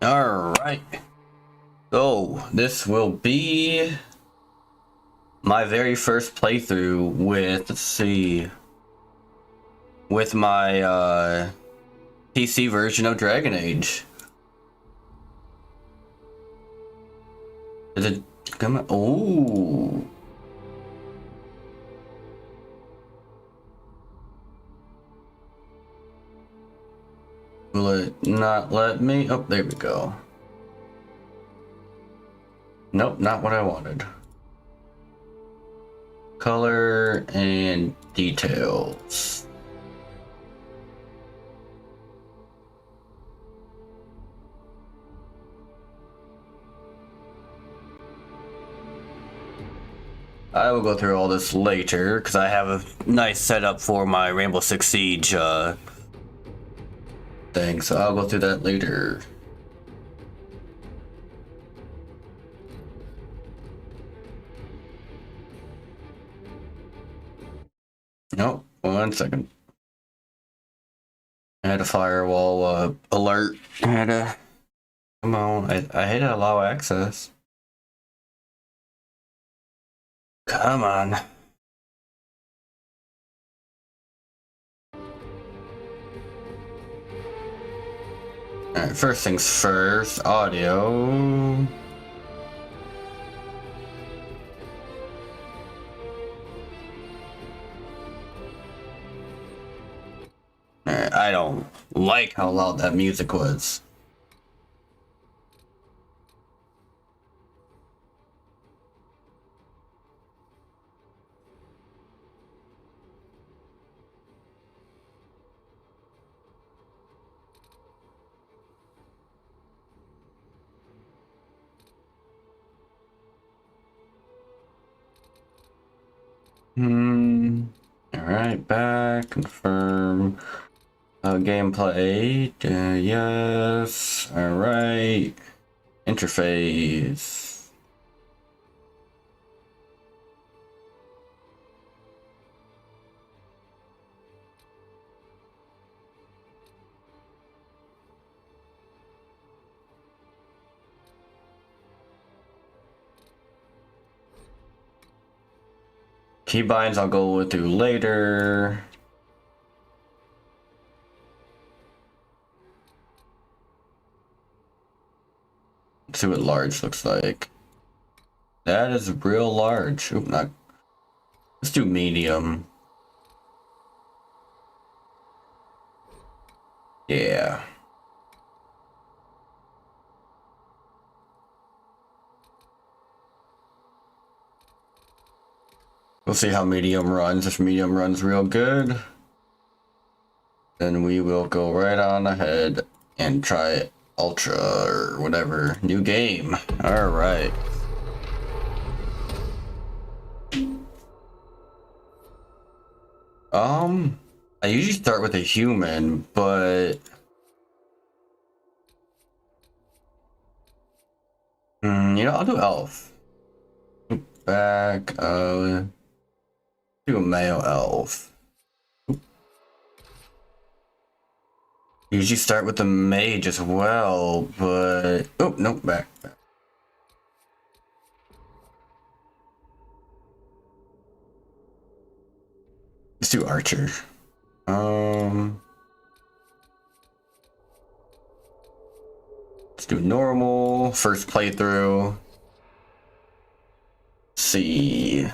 Alright, so this will be my very first playthrough with, let's see, with my PC version of Dragon Age. Is it come? Oh, will it not let me? Oh, there we go. Nope, not what I wanted. Color and details. I will go through all this later because I have a nice setup for my Rainbow Six Siege thing, so I'll go through that later. Nope, 1 second. I had a firewall alert. I had a come on. I hate to allow access. Come on. Alright, first things first, audio. Alright, I don't like how loud that music was. Alright, back, confirm. Gameplay, yes. Alright. Interface. Keybinds I'll go through later. Let's see what large looks like. That is real large. Oop, not. Let's do medium. Yeah. We'll see how medium runs. If medium runs real good, then we will go right on ahead and try Ultra or whatever. New game. Alright. I usually start with a human, but I'll do elf. Back, do a male elf. Usually start with the mage as well, but oh nope, back. Let's do archer. Let's do normal first playthrough. See,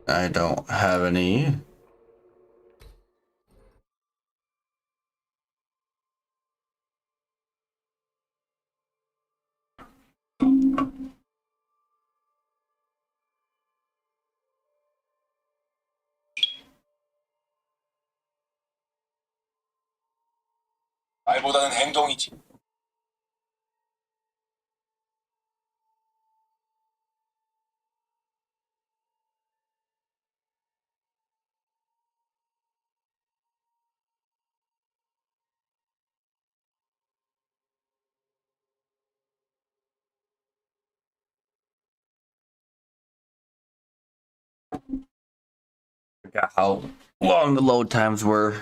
I don't have any. 말보다는 행동이지. forgot how long the load times were.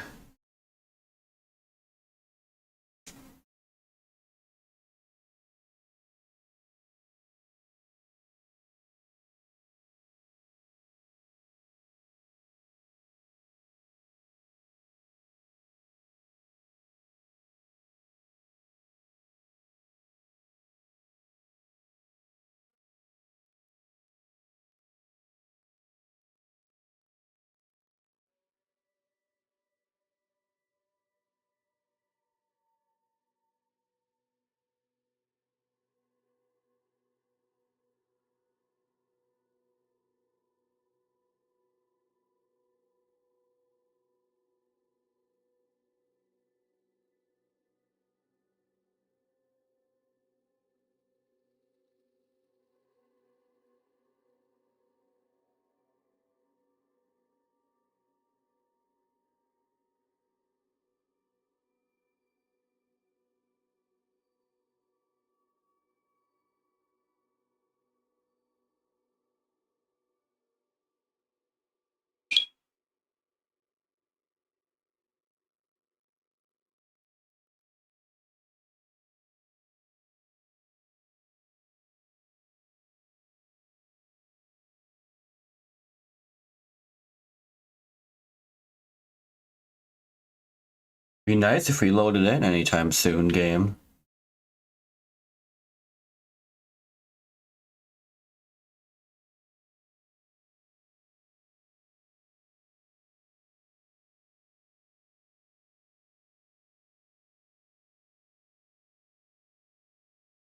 Be nice if we loaded in anytime soon, game.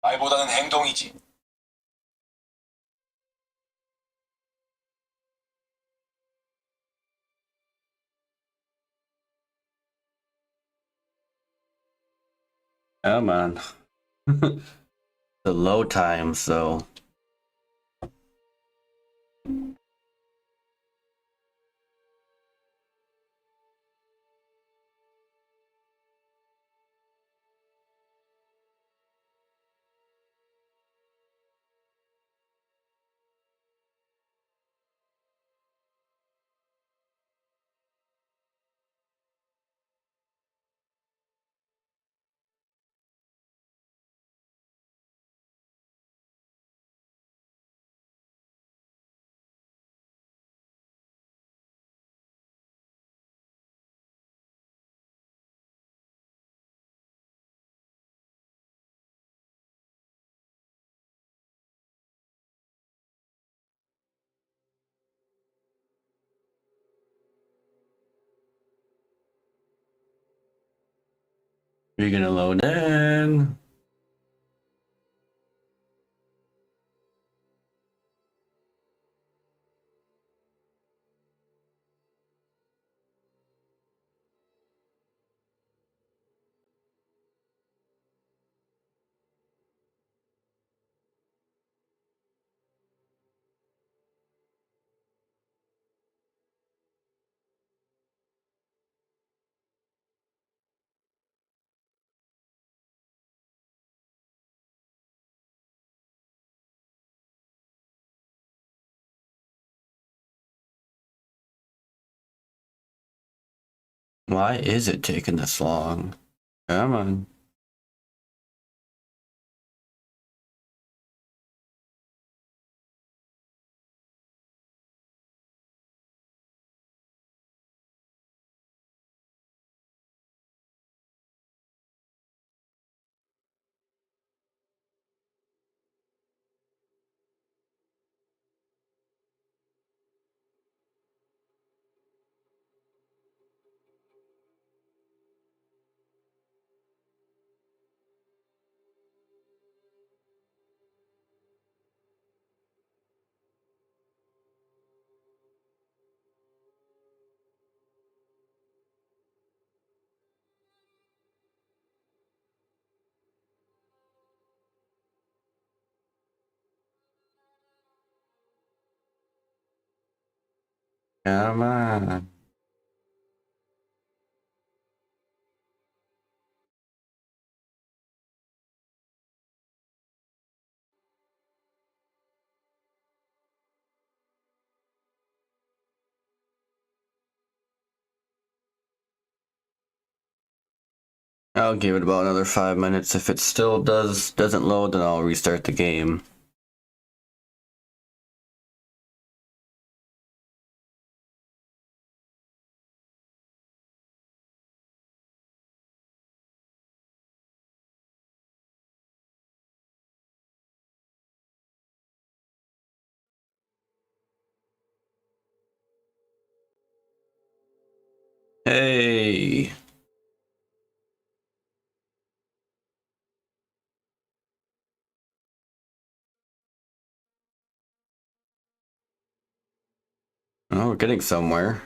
말보다는 행동이지. Come on. The load times, so. You're gonna load in. Why is it taking this long? Come on. Come on. I'll give it about another 5 minutes. If it still doesn't load, then I'll restart the game. Hey! Oh, we're getting somewhere.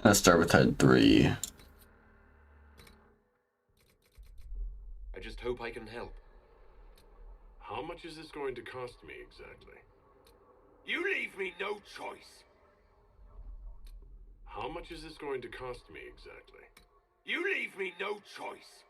Let's start with head 3. I just hope I can help. How much is this going to cost me exactly? You leave me no choice. How much is this going to cost me exactly? You leave me no choice.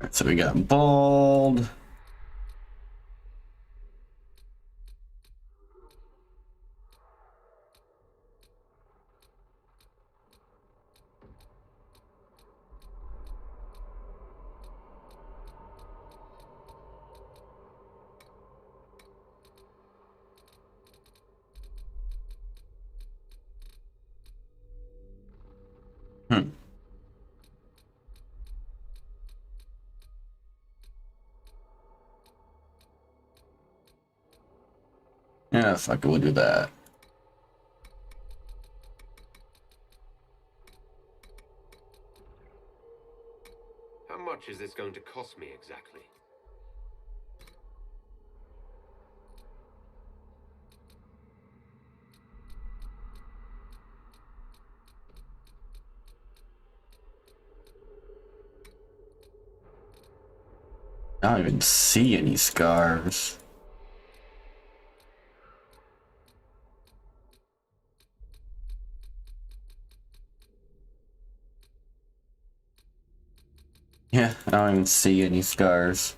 Alright, so we got bald. Yeah, fuck it, we'll do that. How much is this going to cost me exactly? I don't even see any scars. Yeah, I don't even see any scars.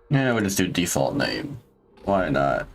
Yeah, we'll just do default name. Why not?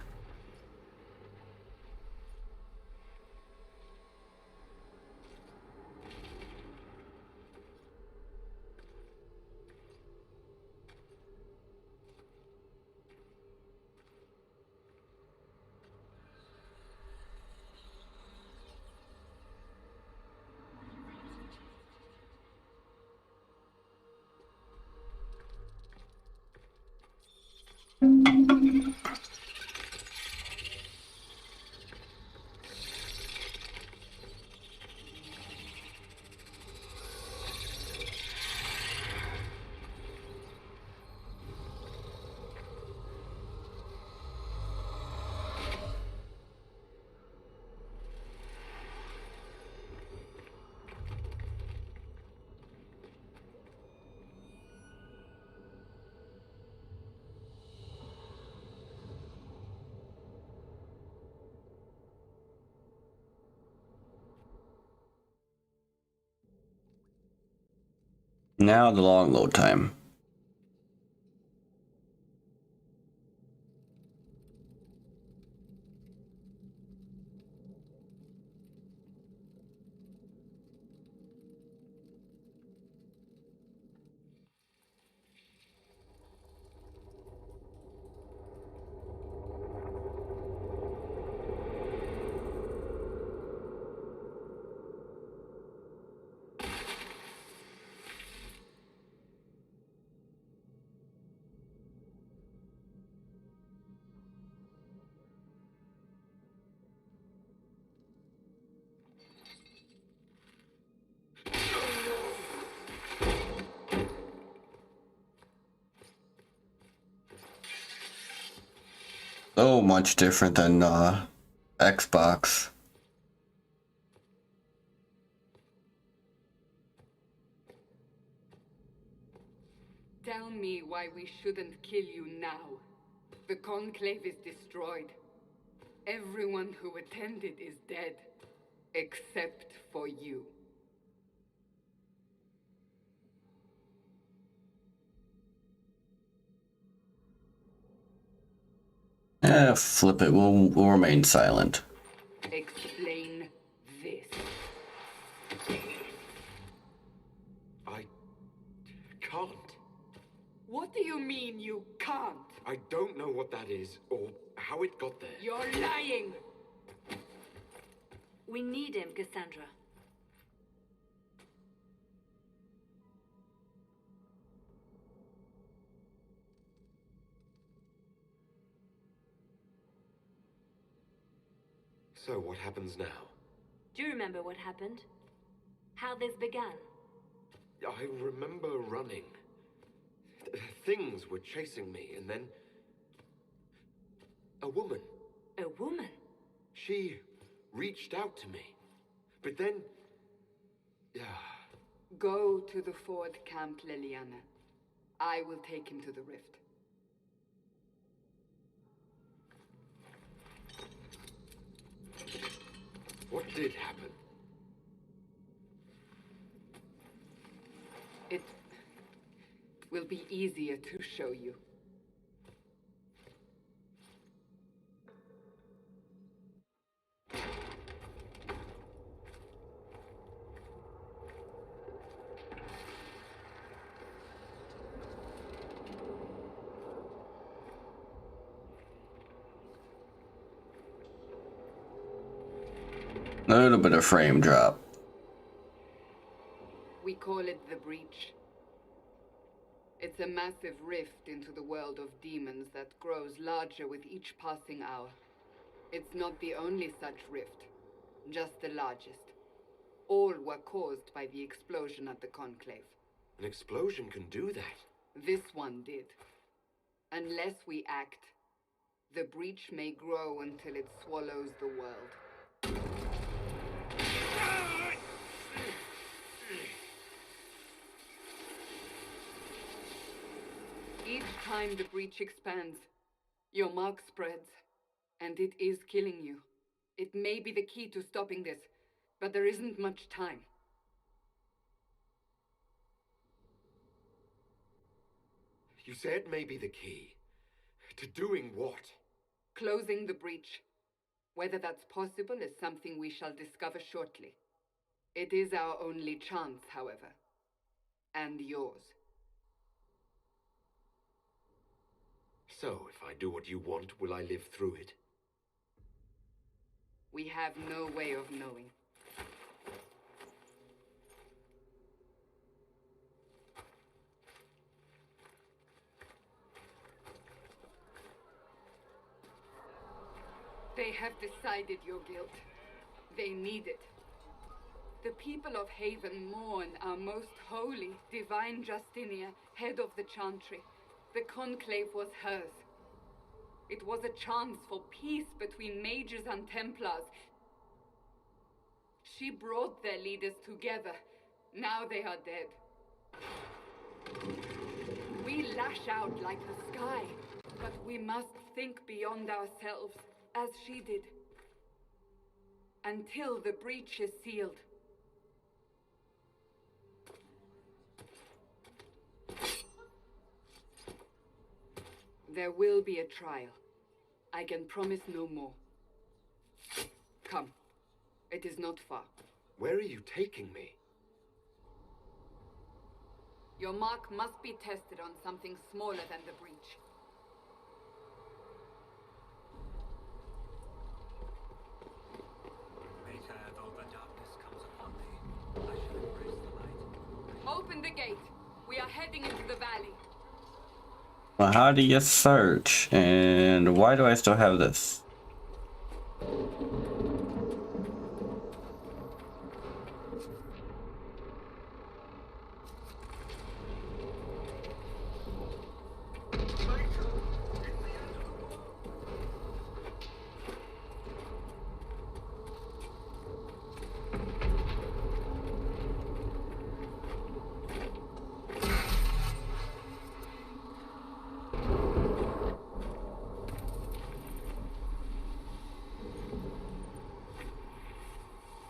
Now the long load time. So much different than Xbox. Tell me why we shouldn't kill you now. The Conclave is destroyed. Everyone who attended is dead. Except for you. Flip it. We'll remain silent. Explain this. I can't. What do you mean you can't? I don't know what that is or how it got there. You're lying! We need him, Cassandra. So what happens now? Do you remember what happened? How this began? I remember running. Things were chasing me, and then a woman. A woman? She reached out to me. But then... Go to the Ford camp, Liliana. I will take him to the rift. What did happen? It will be easier to show you. A little bit of frame drop. We call it the Breach. It's a massive rift into the world of demons that grows larger with each passing hour. It's not the only such rift, just the largest. All were caused by the explosion at the Conclave. An explosion can do that. This one did. Unless we act, the Breach may grow until it swallows the world. Each time the Breach expands, your mark spreads, and it is killing you. It may be the key to stopping this, but there isn't much time. You said maybe the key. To doing what? Closing the Breach. Whether that's possible is something we shall discover shortly. It is our only chance, however. And yours. So, if I do what you want, will I live through it? We have no way of knowing. They have decided your guilt. They need it. The people of Haven mourn our most holy, divine Justinia, head of the Chantry. The Conclave was hers. It was a chance for peace between mages and Templars. She brought their leaders together. Now they are dead. We lash out like the sky, but we must think beyond ourselves, as she did. Until the breach is sealed. There will be a trial. I can promise no more. Come. It is not far. Where are you taking me? Your mark must be tested on something smaller than the breach. Later, though the darkness comes upon me, I shall embrace the light. Open the gate. We are heading into the valley. Well, how do you search? And why do I still have this?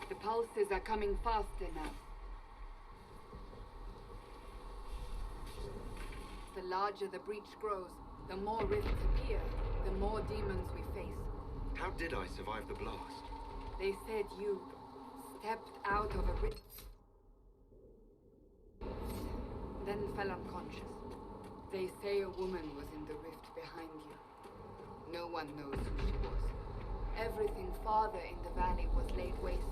The pulses are coming faster now. The larger the breach grows, the more rifts appear, the more demons we face. How did I survive the blast? They said you stepped out of a rift, then fell unconscious. They say a woman was in the rift behind you. No one knows who she was. Everything farther in the valley was laid waste.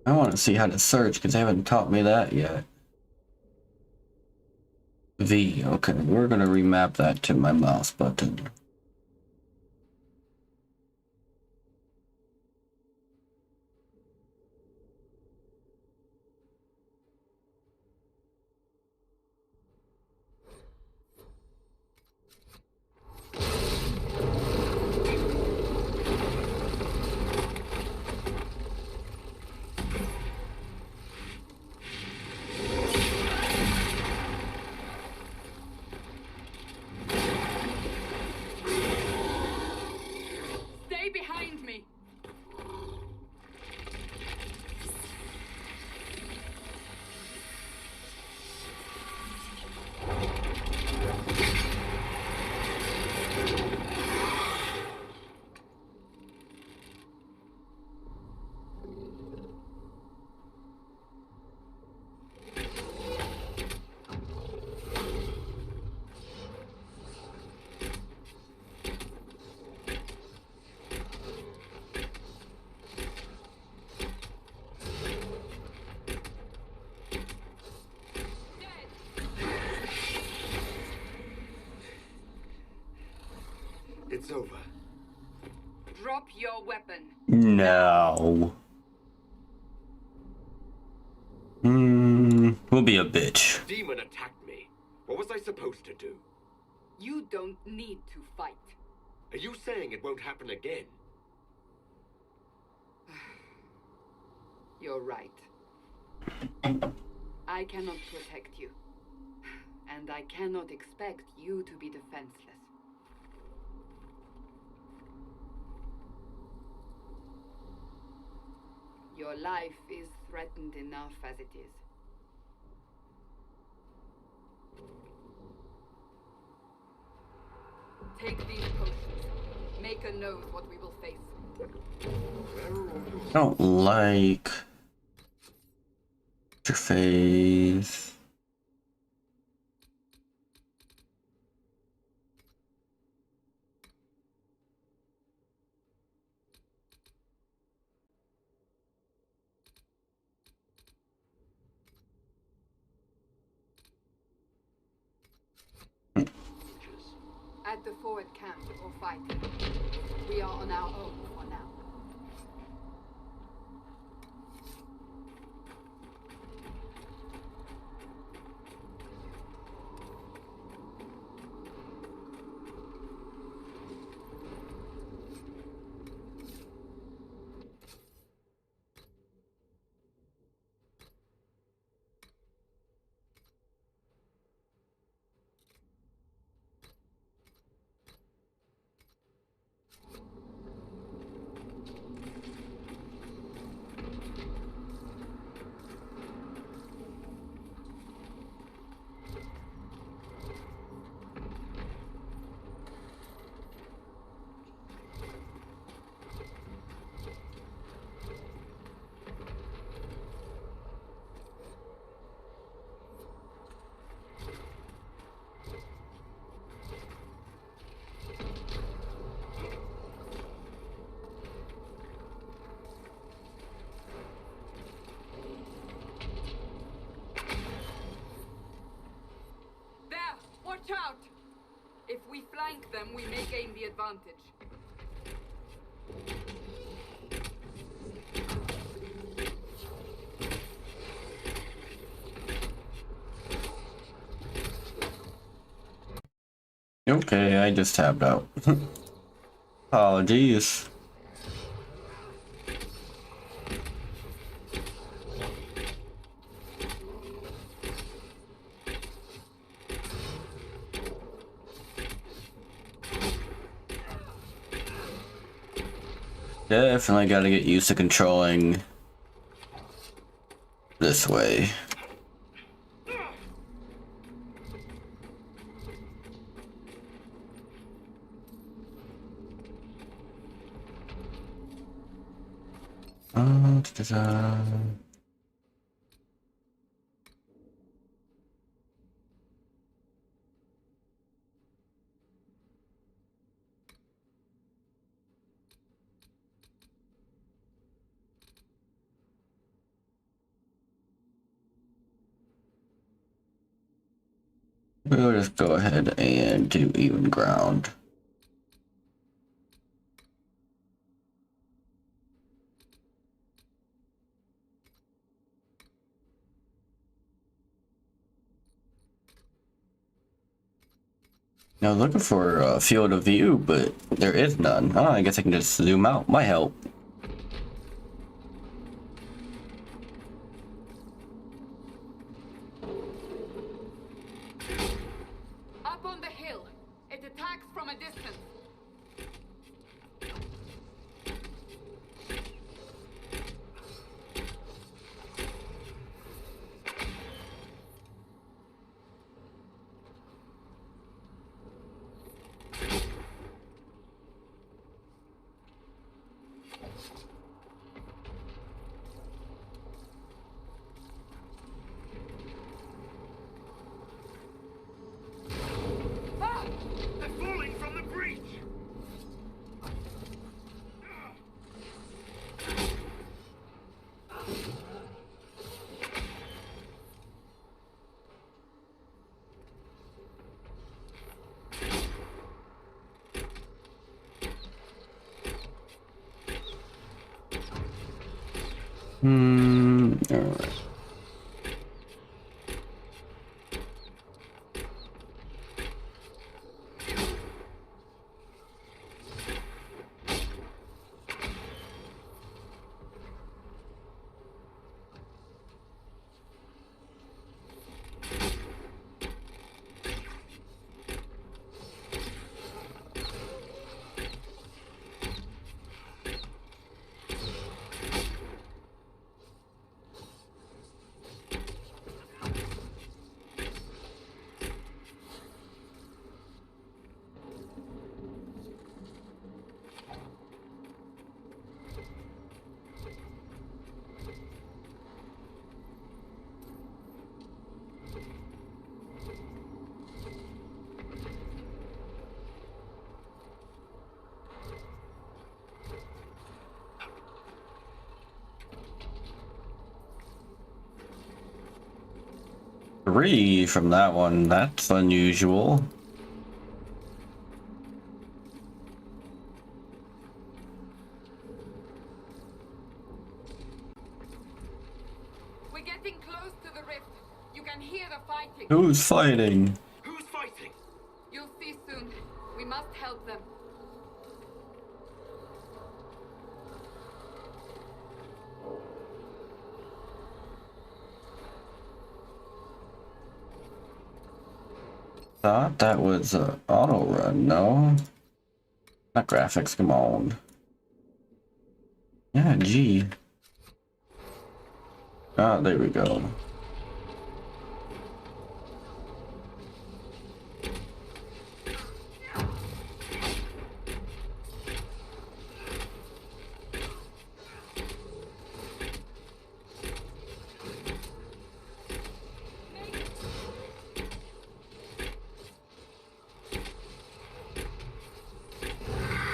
I want to see how to search because they haven't taught me that yet. V, okay, we're gonna remap that to my mouse button. Stay behind me! It's over. Drop your weapon. No. We'll be a bitch. Demon attacked me. What was I supposed to do? You don't need to fight. Are you saying it won't happen again? You're right. I cannot protect you. And I cannot expect you to be defenseless. Your life is threatened enough as it is. Take these potions. Maker knows what we will face. I don't like your face. At the forward camp or fighting. We are on our own for now. out! If we flank them, we may gain the advantage. Okay, I just tapped out. Apologies. Definitely gotta get used to controlling this way. Ta-da. We'll just go ahead and do even ground. Now looking for a field of view, but there is none. Oh, I guess I can just zoom out. Might help. Up on the hill. It attacks from a distance. They're falling from the breach! Alright. Three from that one. That's unusual. We're getting close to the rift. You can hear the fighting. Who's fighting? Who's fighting? You'll see soon. We must help them. Thought that was a auto run, no? Not graphics, come on. Yeah, G. Ah, there we go.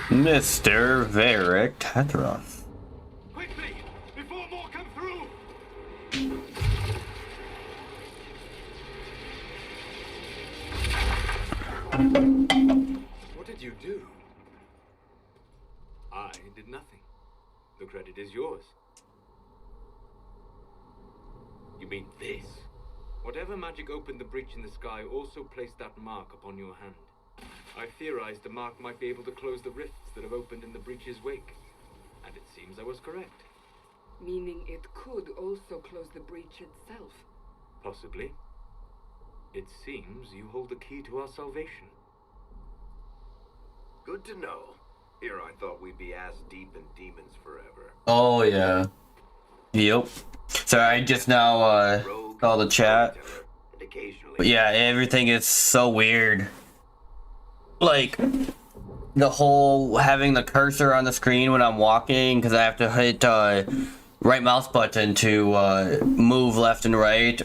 Mr. Varric Tetron. Quickly! Before more come through! What did you do? I did nothing. The credit is yours. You mean this? Whatever magic opened the breach in the sky also placed that mark upon your hand. I theorized the mark might be able to close the rifts that have opened in the breach's wake. And it seems I was correct. Meaning it could also close the breach itself. Possibly. It seems you hold the key to our salvation. Good to know. Here I thought we'd be ass deep in demons forever. Oh yeah. Yep. So I just now saw the chat. And occasionally. But yeah, everything is so weird. Like the whole having the cursor on the screen when I'm walking, because I have to hit right mouse button to move left and right.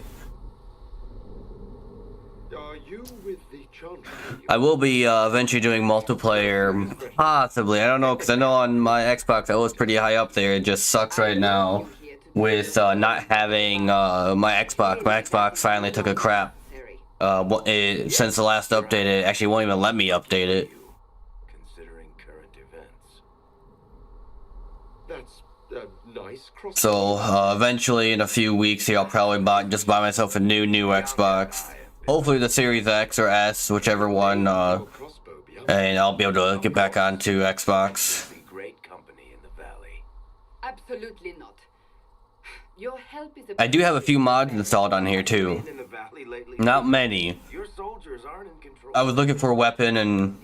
Are you with the Chantry? I will be eventually doing multiplayer, possibly. I don't know, because I know on my Xbox I was pretty high up there. It just sucks right now with not having my Xbox. My Xbox finally took a crap. Since the last update, it actually won't even let me update it. Considering current events. That's a nice cross. So eventually, in a few weeks here, I'll probably just buy myself a new Xbox. Hopefully the Series X or S, whichever one, and I'll be able to get back onto Xbox. Great company in the valley. Absolutely not. Your help is I do have a few mods installed on here too. In the valley lately. Not many. Your soldiers aren't in control. I was looking for weapon and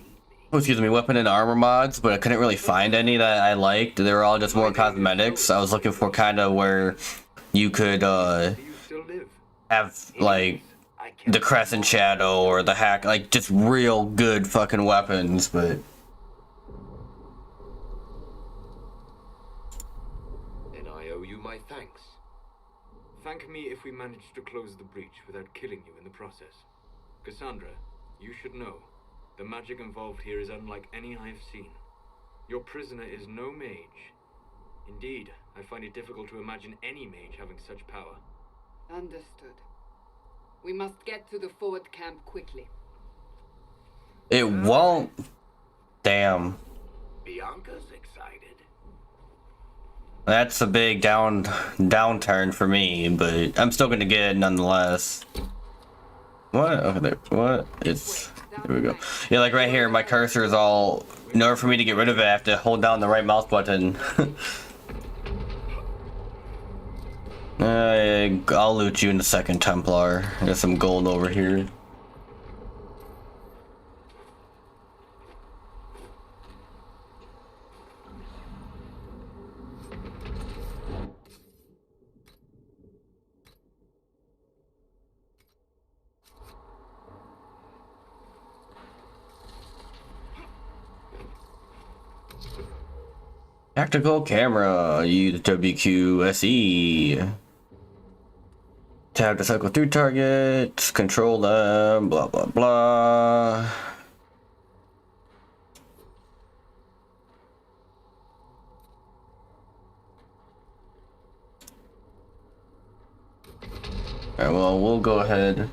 armor mods, but I couldn't really find any that I liked. They were all just more cosmetics. I was looking for kind of where you could You still live. have like the Crescent Shadow or the hack, like just real good fucking weapons, but And I owe you my thanks. Thank me if we manage to close the breach without killing you in the process. Cassandra, you should know, the magic involved here is unlike any I have seen. Your prisoner is no mage. Indeed, I find it difficult to imagine any mage having such power. understood. We must get to the forward camp quickly. it won't. Damn. Bianca's excited. That's a big downturn for me, but I'm still gonna get it nonetheless. What? Okay, there. What? It's there we go. Yeah, like right here, my cursor is all. In order for me to get rid of it, I have to hold down the right mouse button. I'll loot you in a second, Templar. I got some gold over here. Tactical camera, use WQSE. Tab to cycle through targets, control them, blah blah blah. Alright, well, we'll go ahead.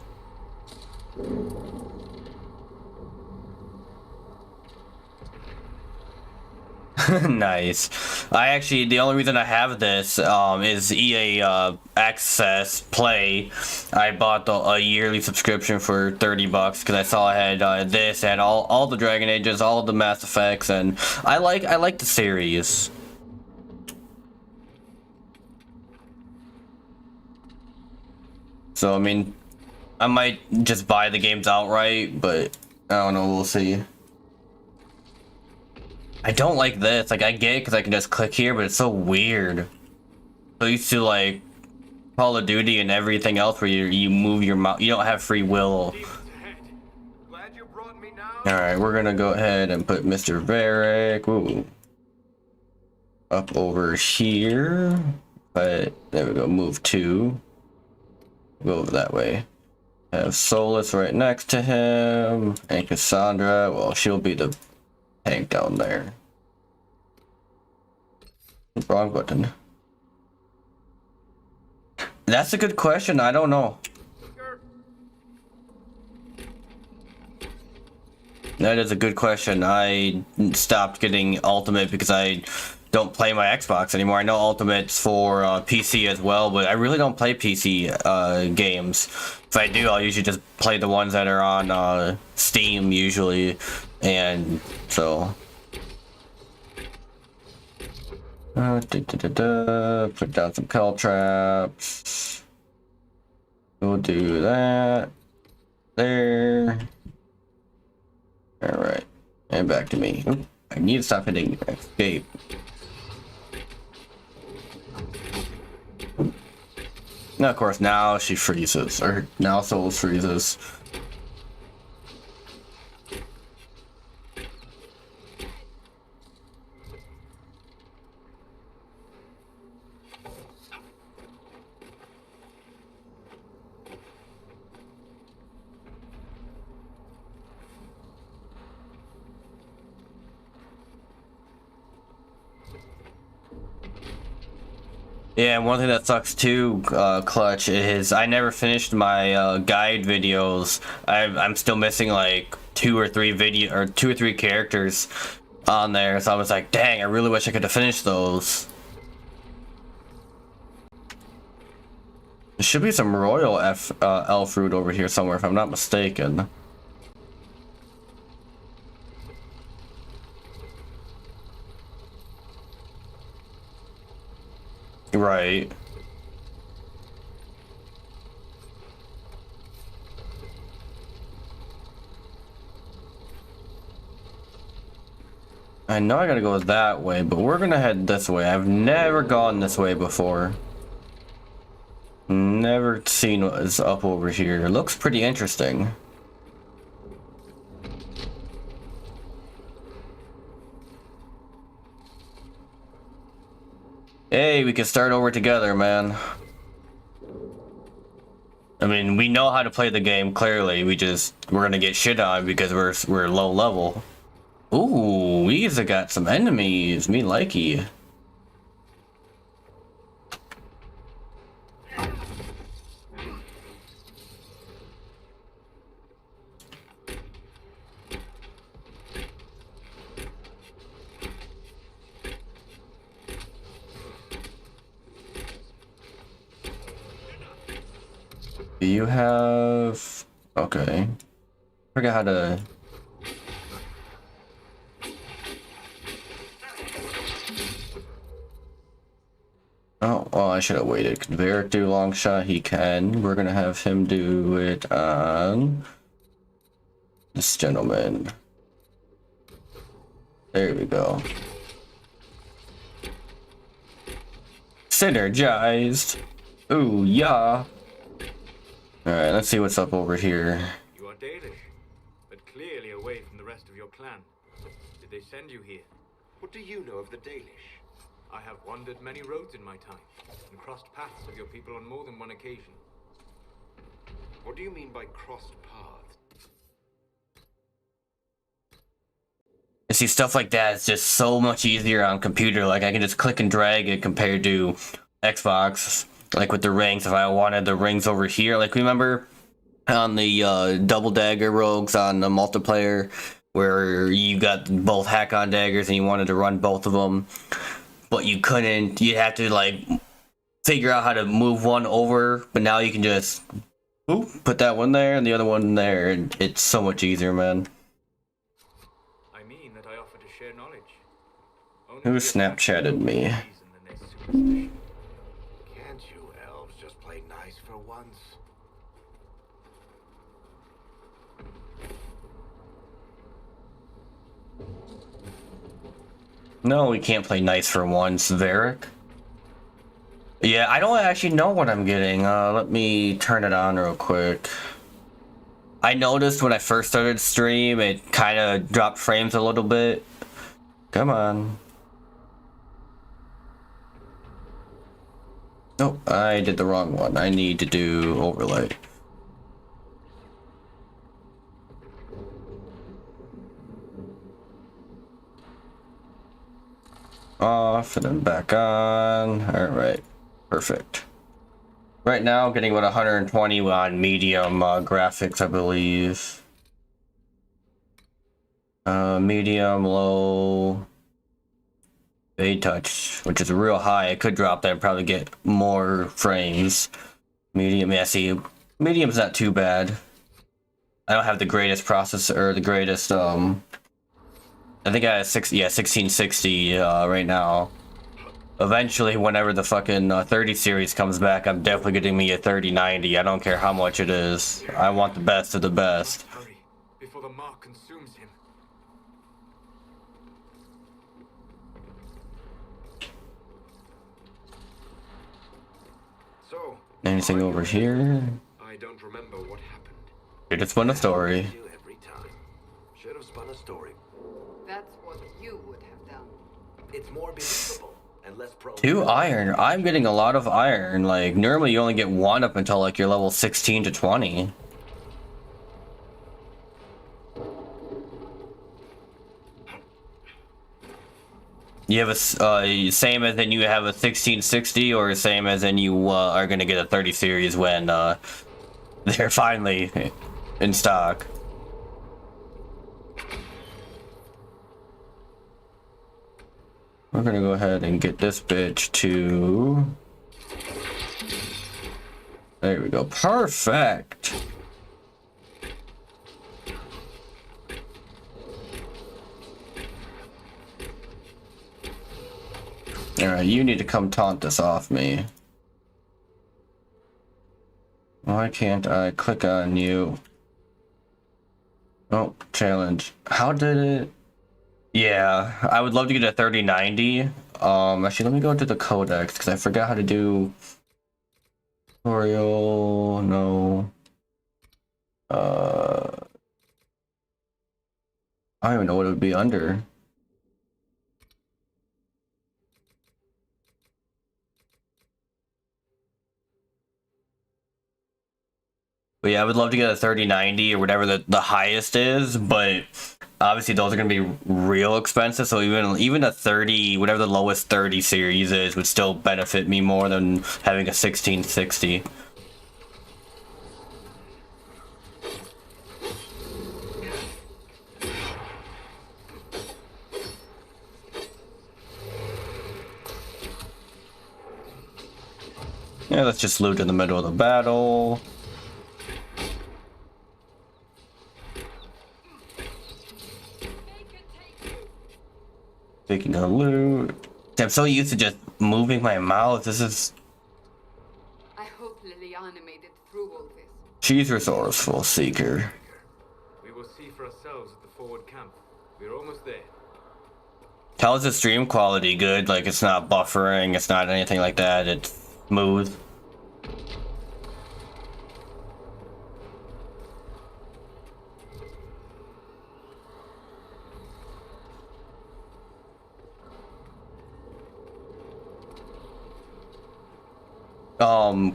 Nice. The only reason I have this is EA Access Play. I bought a yearly subscription for $30 because I saw I had this, and all the Dragon Ages, all the Mass Effects, and I like the series. So I mean, I might just buy the games outright, but I don't know. We'll see. I don't like this. Like, I get it because I can just click here, but it's so weird. So used to like Call of Duty and everything else where you move your mouse. You don't have free will. Glad you brought me now. All right, we're gonna go ahead and put Mr. Varric up over here. But there we go. Move 2. Go over that way. Have Solus right next to him, and Cassandra. Well, she'll be the tank down there. Wrong button. That's a good question. I don't know. That is a good question. I stopped getting Ultimate because I don't play my Xbox anymore. I know Ultimate's for PC as well, but I really don't play PC games. If I do, I'll usually just play the ones that are on Steam usually, and so. Put down some caltraps. We'll do that. There. Alright. And back to me. Oop, I need to stop hitting escape. Now, of course, now she freezes. Or now Souls freezes. Yeah, and one thing that sucks too, Clutch, is I never finished my guide videos. I'm still missing like two or three characters on there, so I was like, dang, I really wish I could have finished those. There should be some royal elf fruit over here somewhere, if I'm not mistaken. Right. I know I gotta go that way, but we're gonna head this way. I've never gone this way before. Never seen what is up over here. It looks pretty interesting. Hey, we can start over together, man. I mean, we know how to play the game, clearly. We're gonna get shit on because we're low level. Ooh, we've got some enemies. Me likey. Do you have... Okay. Forgot how to... Oh, well, I should have waited. Can Varric do long shot? He can. We're gonna have him do it on... this gentleman. There we go. Synergized! Ooh, yeah! Alright, let's see what's up over here. You are Dalish, but clearly away from the rest of your clan. Did they send you here? What do you know of the Dalish? I have wandered many roads in my time, and crossed paths with your people on more than one occasion. What do you mean by crossed paths? You see, stuff like that is just so much easier on computer. Like, I can just click and drag it compared to Xbox. Like with the rings, if I wanted the rings over here, like remember on the double dagger rogues on the multiplayer where you got both hack-on daggers and you wanted to run both of them, but you couldn't. You'd have to like figure out how to move one over, but now you can just put that one there and the other one there, and it's so much easier, man. I mean that I offer to share knowledge. Who Snapchatted me? Can't you elves just play nice for once? No, we can't play nice for once, Varric. Yeah, I don't actually know what I'm getting. Let me turn it on real quick. I noticed when I first started stream, it kind of dropped frames a little bit. Come on. Oh, I did the wrong one. I need to do overlay. Off and then back on. Alright, perfect. Right now, getting about 120 on medium graphics, I believe. Medium, low, fade touch, which is real high. I could drop that and probably get more frames. Medium, yeah, see, medium's not too bad. I don't have the greatest processor, or the greatest, I think I have 1660 right now. Eventually, whenever the fucking 30 series comes back, I'm definitely getting me a 3090. I don't care how much it is. I want the best of the best. Hurry, before the mark consumes him. So, Anything over here? I don't remember what happened. It just spun a story. You every time. Should have spun a story. That's what you would have done. It's more believable and less prone. 2 iron. I'm getting a lot of iron. Like, normally you only get 1 up until like your level 16 to 20. You have a same as in you have a 1660, or same as in you are gonna get a 30 series when they're finally in stock. We're gonna go ahead and get this bitch to. There we go. Perfect. Alright, you need to come taunt this off me. Why can't I click on you? Oh, challenge. How did it? Yeah, I would love to get a 3090. Actually, let me go to the codex because I forgot how to do tutorial. No. I don't even know what it would be under. But yeah, I would love to get a 3090 or whatever the highest is, but obviously those are going to be real expensive, so even a 30, whatever the lowest 30 series is, would still benefit me more than having a 1660. Yeah, let's just loot in the middle of the battle. Taking a loot. I'm so used to just moving my mouse. This is. I hope Liliana made it through all this. She's resourceful, Seeker. We will see for ourselves at the forward camp. We're almost there. How's the stream quality? Good? Like, it's not buffering, it's not anything like that, it's smooth.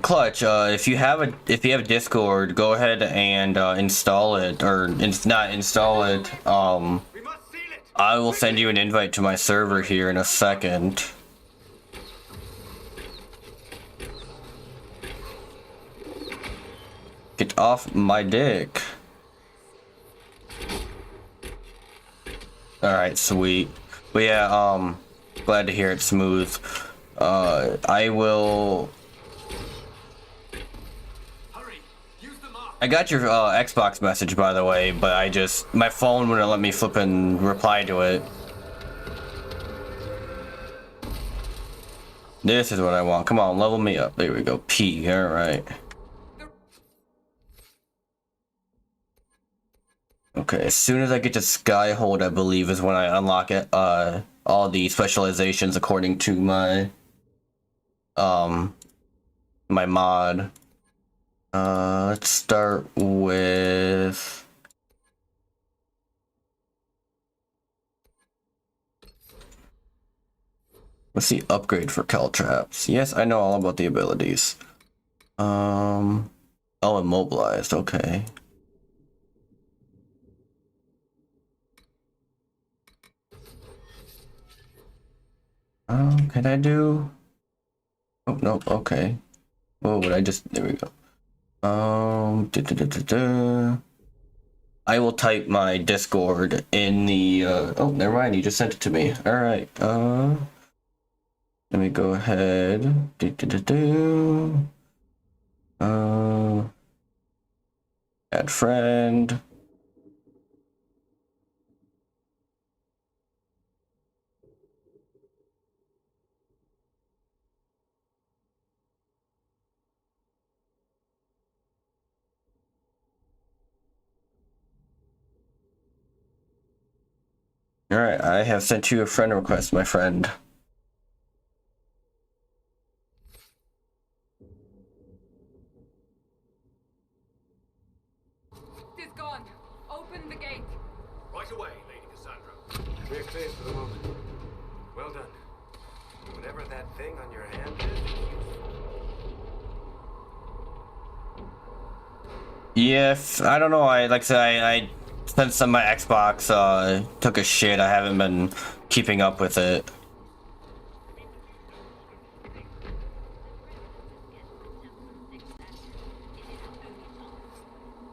Clutch, if you have Discord, go ahead and install it, or not install it. We must seal it! I will send you an invite to my server here in a second. Get off my dick. Alright, sweet. But yeah, glad to hear it's smooth. I will. I got your Xbox message, by the way, but my phone wouldn't let me flip and reply to it. This is what I want. Come on, level me up. There we go. P. All right. Okay, as soon as I get to Skyhold, I believe, is when I unlock it. All the specializations according to my my mod. Let's start with. Let's see, upgrade for Caltraps. Yes, I know all about the abilities. Oh, immobilized, okay. Can I do? Oh, no, okay. Oh, would I just, there we go. I will type my Discord in the oh, never mind, you just sent it to me. Alright, let me go ahead. Add friend. Alright, I have sent you a friend request, my friend. It is gone. Open the gate. Right away, Lady Cassandra. We're clear for the moment. Well done. Whatever that thing on your hand is useful. Yeah, I don't know. Like I said, I since my Xbox took a shit, I haven't been keeping up with it.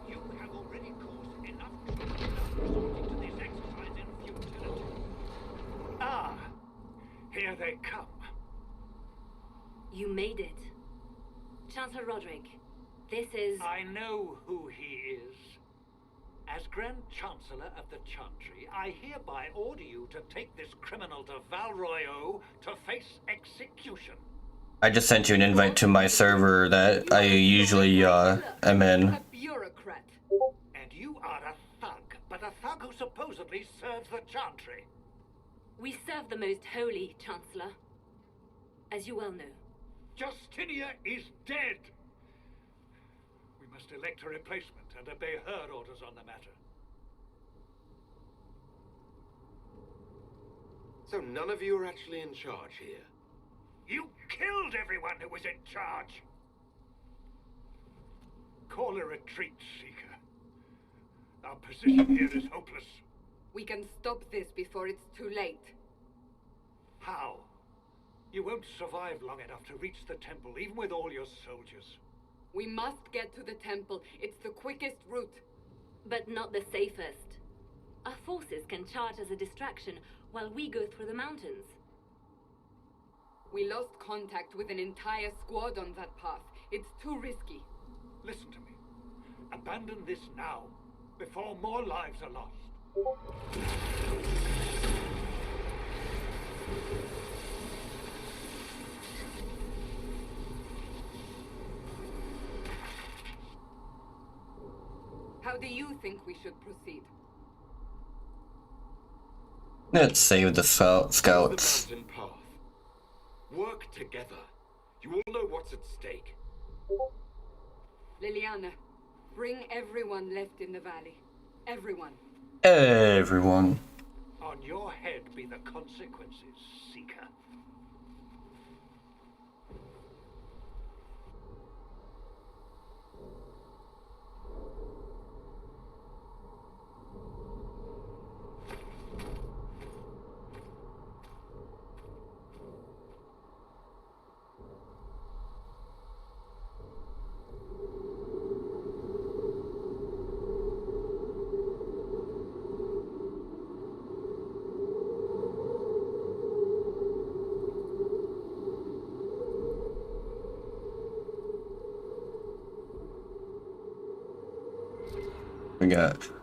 You have already caused enough trouble resorting to this exercise in futility. Ah, here they come. You made it. Chancellor Roderick, this is... I know who he is. As Grand Chancellor of the Chantry, I hereby order you to take this criminal to Valroyo to face execution. I just sent you an invite to my server that I usually am in. A bureaucrat. And you are a thug, but a thug who supposedly serves the Chantry. We serve the most holy, Chancellor. As you well know. Justinia is dead. We must elect a replacement and obey her orders on the matter. So none of you are actually in charge here. You killed everyone who was in charge. Call a retreat, Seeker. Our position here is hopeless. We can stop this before it's too late. How? You won't survive long enough to reach the temple, even with all your soldiers. We must get to the temple. It's the quickest route. But not the safest. Our forces can charge as a distraction while we go through the mountains. We lost contact with an entire squad on that path. It's too risky. Listen to me. Abandon this now, before more lives are lost. How do you think we should proceed? Let's save the scouts. The mountain path. Work together. You all know what's at stake. Liliana, bring everyone left in the valley. Everyone. Everyone. On your head be the consequences, Seeker.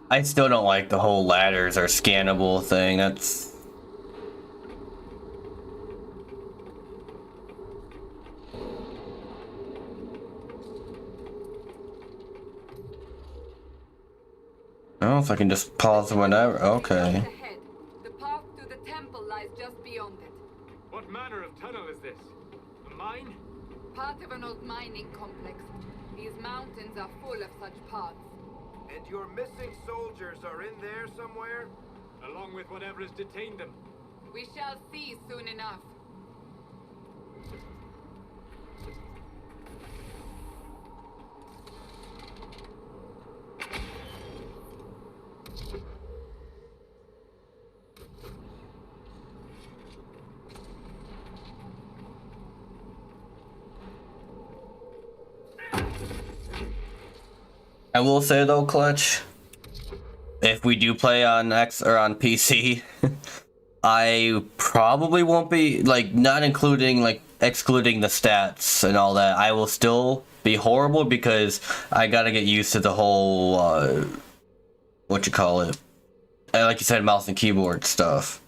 I still don't like the whole ladders are scannable thing. That's... I don't know if I can just pause whenever. Okay. Ahead. The path to the temple lies just beyond it. What manner of tunnel is this? A mine? Part of an old mining complex. These mountains are full of such paths. And your missing soldiers are in there somewhere? Along with whatever has detained them. We shall see soon enough. I will say though, Clutch, if we do play on X or on PC, I probably won't be, like, not including, like, excluding the stats and all that. I will still be horrible because I gotta get used to the whole, what you call it, like you said, mouse and keyboard stuff.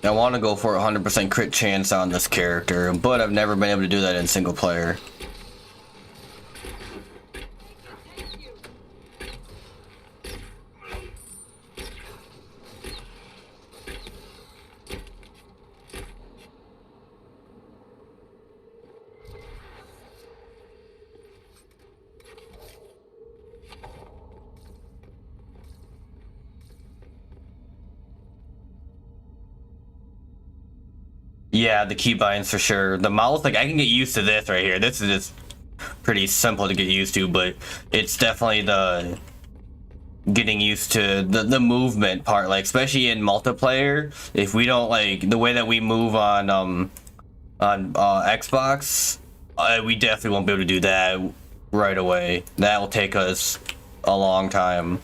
I want to go for a 100% crit chance on this character, but I've never been able to do that in single player. Yeah, the keybinds for sure. The mouse, like, I can get used to this right here. This is just pretty simple to get used to, but it's definitely the getting used to the movement part, like, especially in multiplayer. If we don't, like, the way that we move on Xbox, we definitely won't be able to do that right away. That will take us a long time.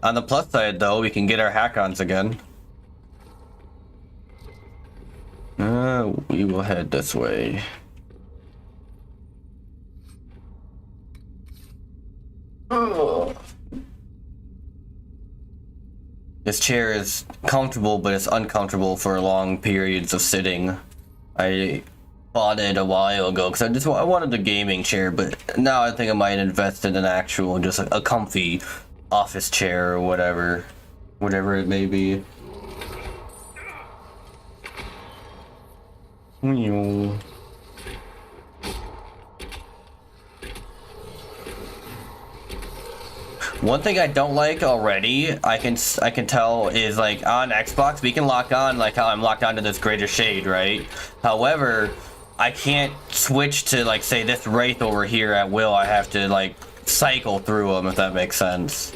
On the plus side, though, we can get our hack-ons again. We will head this way. Ugh. This chair is comfortable, but it's uncomfortable for long periods of sitting. I bought it a while ago because I wanted a gaming chair, but now I think I might invest in an actual, just a comfy office chair or whatever it may be. One thing I don't like already, I can tell, is like on Xbox we can lock on, like how I'm locked onto this greater shade, right? However, I can't switch to, like, say this wraith over here at will. I have to, like, cycle through them, if that makes sense.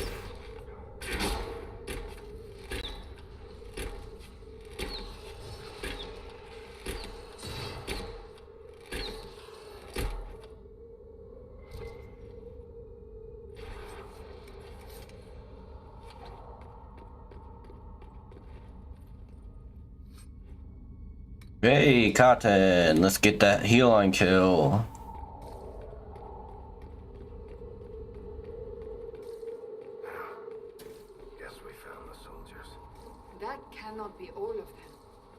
Hey, Cotton, let's get that heal on kill. Guess we found the soldiers. That cannot be all of them.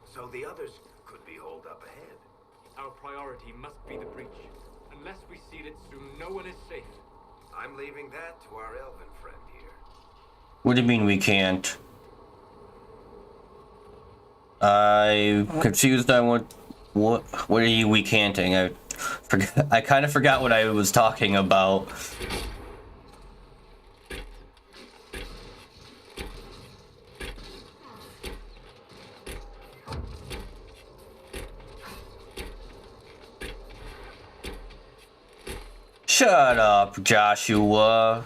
So the others could be holed up ahead. Our priority must be the breach. Unless we seal it soon, no one is safe. I'm leaving that to our elven friend here. What do you mean we can't? I'm confused on what are you recanting? I kind of forgot what I was talking about. Shut up, Joshua.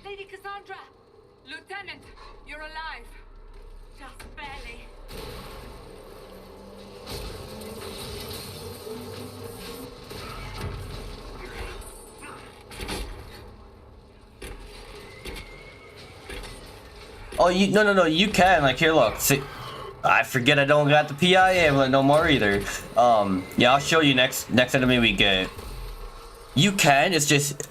Lady Cassandra! Lieutenant, you're alive. Just barely. Oh, no, you can, like, here, look, see, I forget I don't got the PI amulet no more either. Yeah, I'll show you next enemy we get. You can, it's just,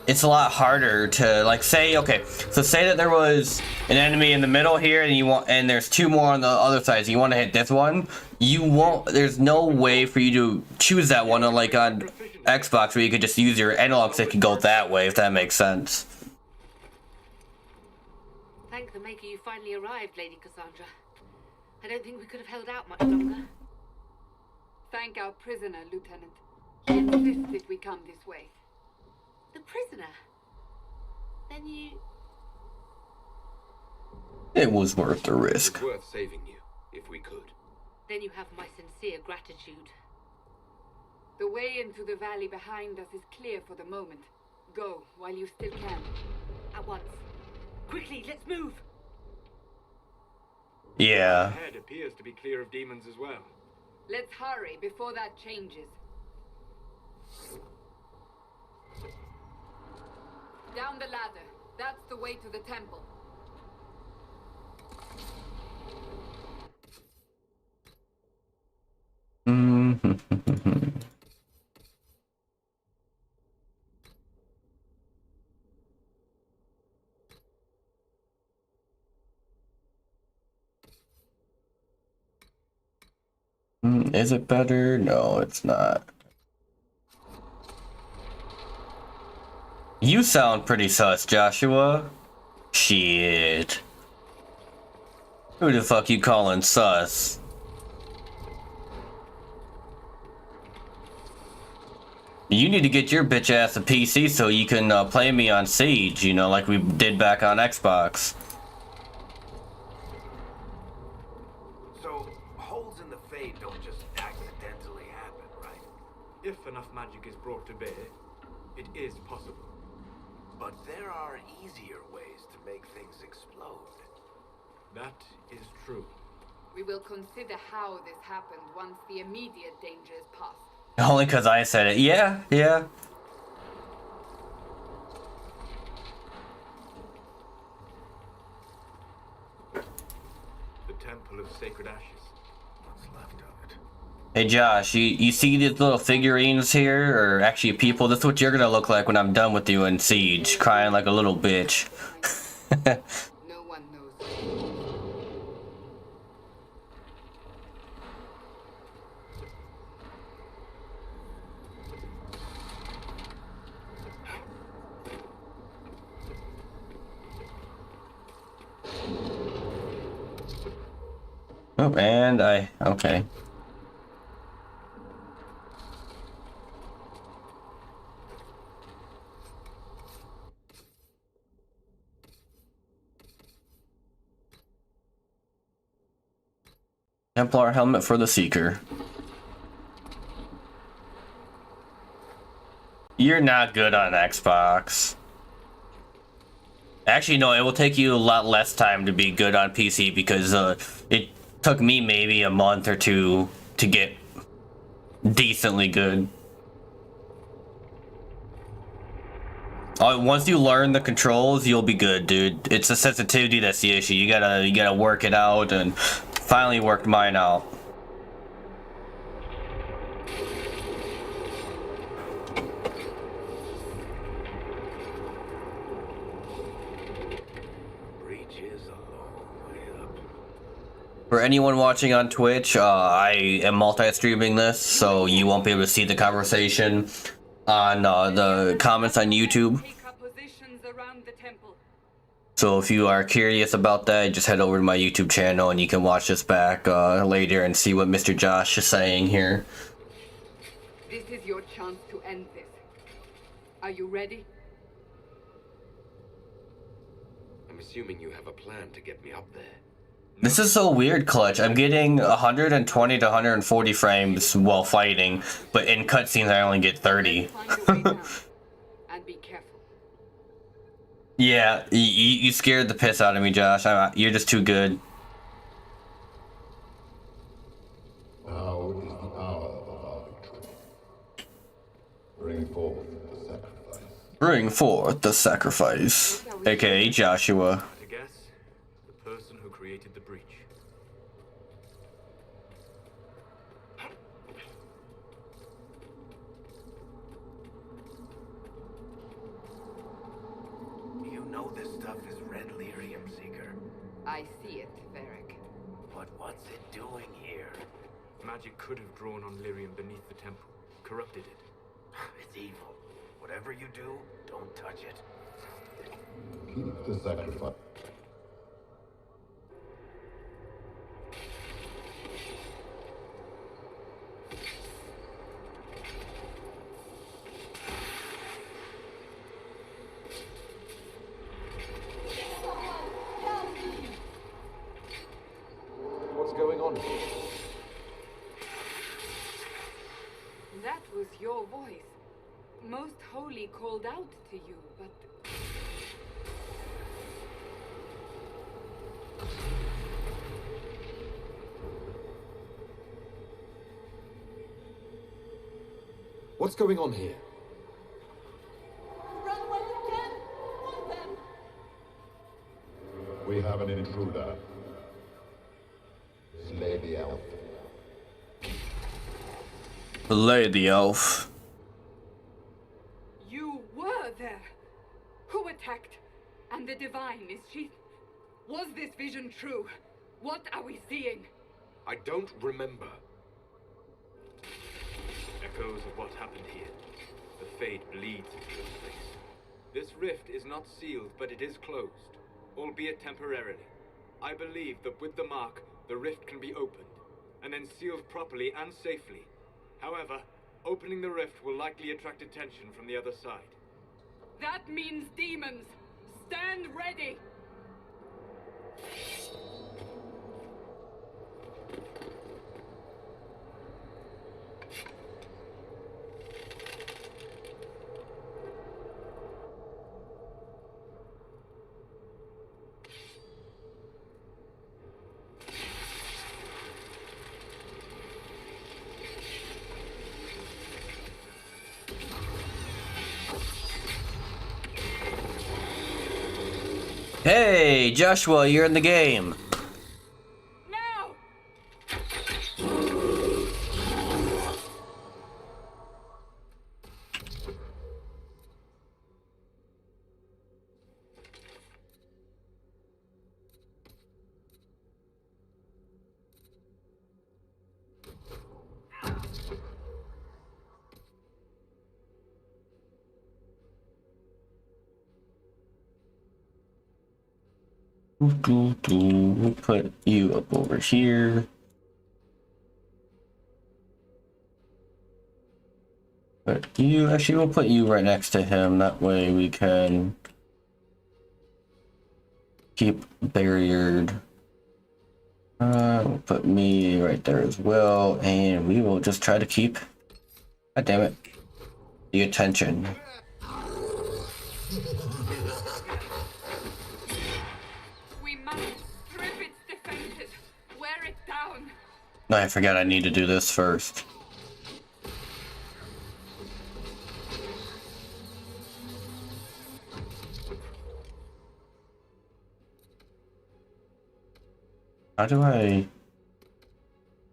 it's a lot harder to, like, say, okay, so say that there was an enemy in the middle here and there's two more on the other side, so you want to hit this one, you won't, there's no way for you to choose that one, like on Xbox, where you could just use your analog stick and go that way, if that makes sense. Thank the Maker you finally arrived, Lady Cassandra. I don't think we could have held out much longer. Thank our prisoner, Lieutenant. He insisted we come this way. The prisoner? Then you... It was worth the risk. It's worth saving you, if we could. Then you have my sincere gratitude. The way into the valley behind us is clear for the moment. Go, while you still can. At once. Quickly, let's move! Yeah. Ahead appears to be clear of demons as well. Let's hurry before that changes. Down the ladder. That's the way to the temple. Is it better? No, it's not. You sound pretty sus, Joshua. Shit. Who the fuck you calling sus? You need to get your bitch ass a PC so you can play me on Siege, you know, like we did back on Xbox. So, holes in the Fade don't just accidentally happen, right? If enough magic is brought to bear, it is possible. But there are easier ways to make things explode. That is true. We will consider how this happened once the immediate danger is past. Only because I said it. Yeah, yeah. The Temple of Sacred Ashes. What's left of it? Hey Josh, you see these little figurines here, or actually people? That's what you're gonna look like when I'm done with you in Siege, crying like a little bitch. No one knows. Oh, and okay. Templar helmet for the Seeker. You're not good on Xbox. Actually, no, it will take you a lot less time to be good on PC because it took me maybe a month or two to get decently good. Once you learn the controls, you'll be good, dude. It's the sensitivity that's the issue. You gotta work it out, and finally worked mine out. Breach is a long way up. For anyone watching on Twitch, I am multi-streaming this, so you won't be able to see the conversation on the comments on YouTube. Take up positions around the temple. So if you are curious about that, just head over to my YouTube channel and you can watch this back later and see what Mr. Josh is saying here. This is your chance to end this. Are you ready? I'm assuming you have a plan to get me up there. This is so weird, Clutch. I'm getting 120 to 140 frames while fighting, but in cutscenes I only get 30. Find a way down. And be careful. Yeah, you scared the piss out of me, Josh. You're just too good. Now is the hour of our victory. Bring forth the sacrifice. Bring forth the sacrifice, aka Joshua. To guess, the person who created the breach. You know this stuff is red lyrium, Seeker. I see it, Varric. But what's it doing here? Magic could have drawn on lyrium beneath the temple, corrupted it. It's evil. Whatever you do, don't touch it. Keep the sacrifice. your voice. Most Holy called out to you, but... What's going on here? Run when you can! Want them! We have an intruder. Slay the elf. Slay the elf. You were there! Who attacked? And the Divine, is she... Was this vision true? What are we seeing? I don't remember. Echoes of what happened here. The fade bleeds into this place. This rift is not sealed, but it is closed, albeit temporarily. I believe that with the mark, the rift can be opened, and then sealed properly and safely. However, opening the rift will likely attract attention from the other side. That means demons! Stand ready! Hey, Joshua, you're in the game. Now! We'll put you up over here. But you, actually, we'll put you right next to him. That way we can keep barriered. We'll put me right there as well. And we will just try to keep, god damn it, the attention. No, I forgot I need to do this first. How do I...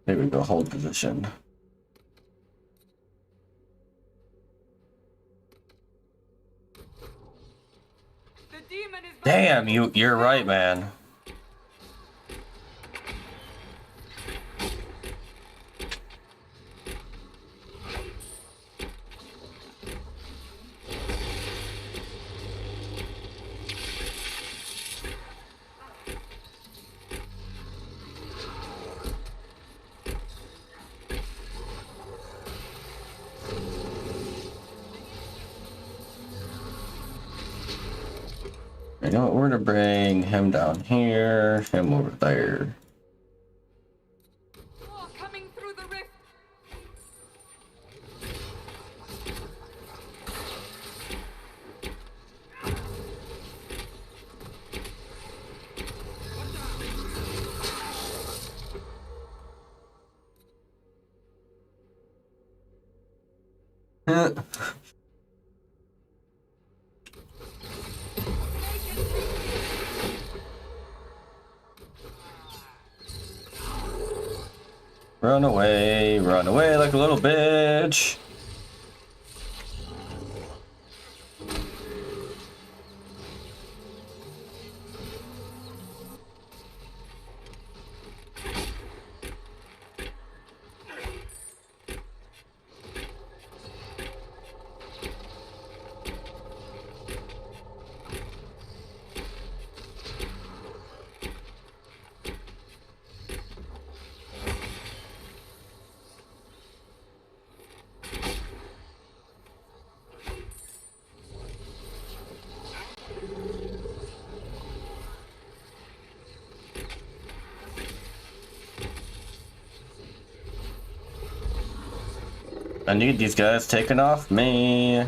There we go, hold position. Damn, you're right, man. You know what, we're gonna bring him down here, him over there. Oh, coming through the rift. Run away like a little bitch. I need these guys taken off me.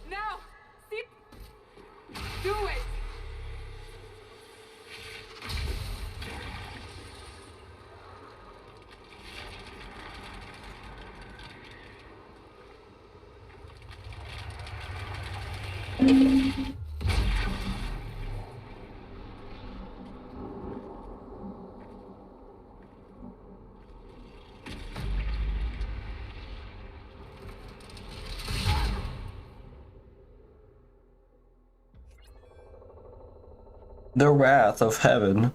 Now! Sit! Do it! The wrath of heaven.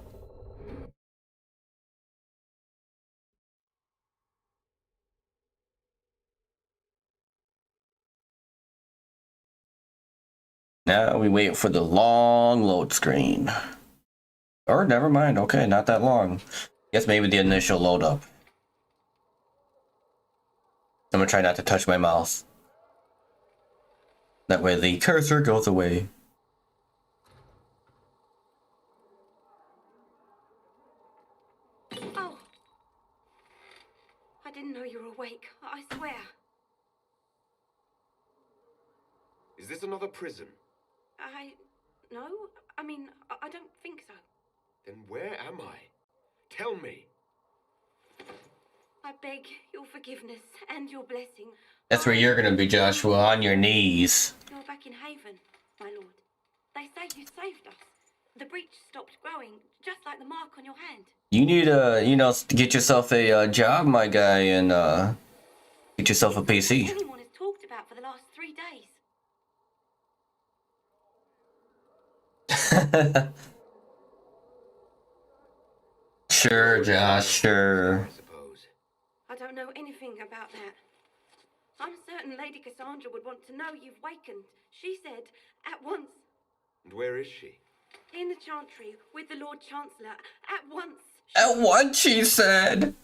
Now we wait for the long load screen. Or never mind, okay, not that long. Guess maybe the initial load up. I'm gonna try not to touch my mouse. That way the cursor goes away. Oh. I didn't know you were awake. I swear. Is this another prison? No. I mean, I don't think so. Then where am I? Tell me. I beg your forgiveness and your blessing. That's where you're gonna be, Joshua, on your knees. You're back in Haven, my lord. They say you saved us. The breach stopped growing, just like the mark on your hand. You need to get yourself a job, my guy, and get yourself a PC. Anyone has talked about for the last 3 days. Sure, Josh, sure. I suppose. I don't know anything about that. I'm certain Lady Cassandra would want to know you've wakened. She said, at once. And where is she? In the Chantry, with the Lord Chancellor, at once. At once, she said.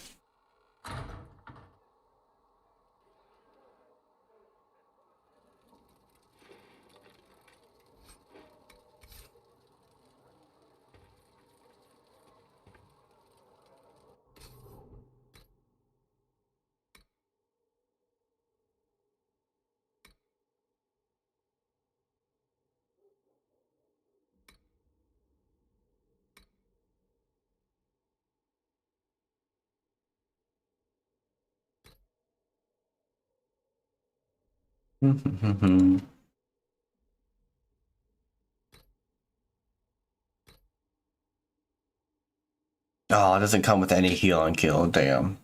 Oh, it doesn't come with any heal and kill, damn.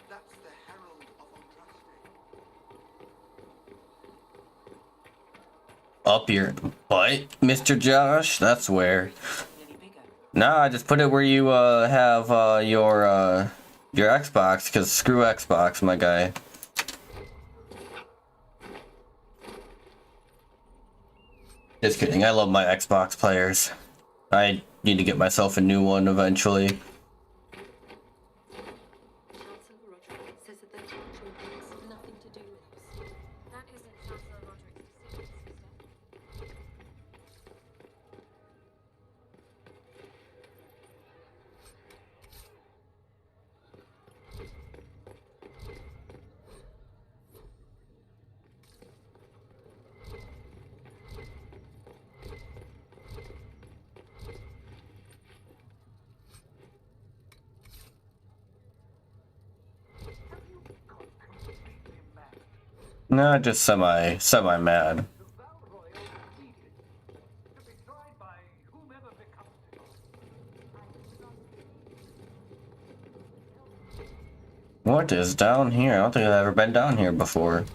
That's the herald of Andraste. Up your butt, Mr. Josh? That's where. Nah, just put it where you have your Xbox, because screw Xbox, my guy. Just kidding, I love my Xbox players. I need to get myself a new one eventually. Chancellor Roderick says that their chantry has nothing to do with us. That isn't Chancellor Roderick's decision, sister. Nah, just semi mad. What is down here? I don't think I've ever been down here before.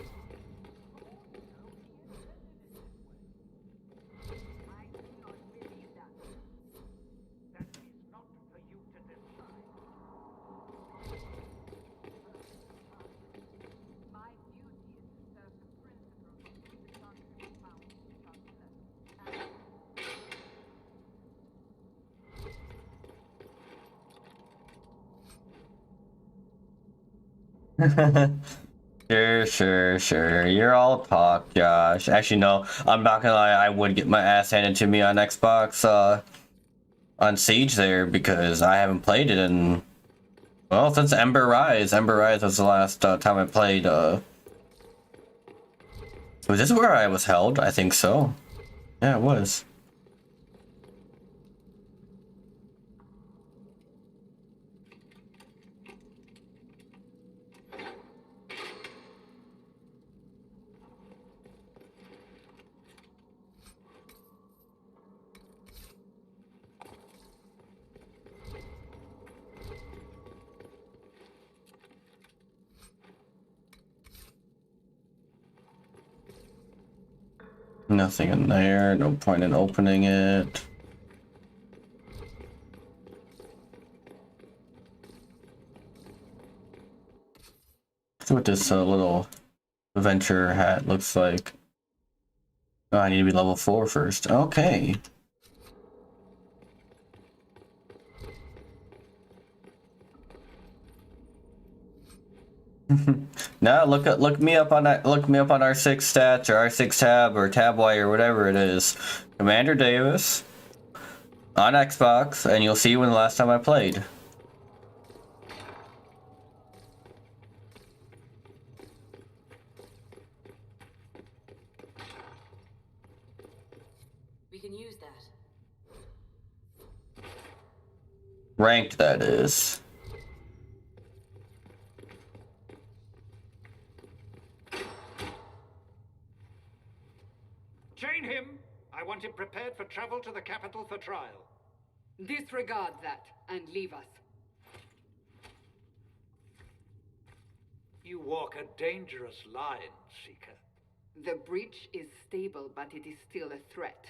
Sure. You're all talk, Josh. Actually, no, I'm not gonna lie, I would get my ass handed to me on Xbox, on Siege there, because I haven't played it in, well, since Ember Rise. Ember Rise was the last time I played, Was this where I was held? I think so. Yeah, it was. Nothing in there, no point in opening it. Let's see what this little adventure hat looks like. Oh, I need to be level 4 first. Okay. Now look me up on that. Look me up on R6 stats or R6 tab or tabwire or whatever it is. Commander Davis on Xbox, and you'll see when the last time I played. We can use that. Ranked, that is. Chain him! I want him prepared for travel to the capital for trial. Disregard that and leave us. You walk a dangerous line, Seeker. The breach is stable, but it is still a threat.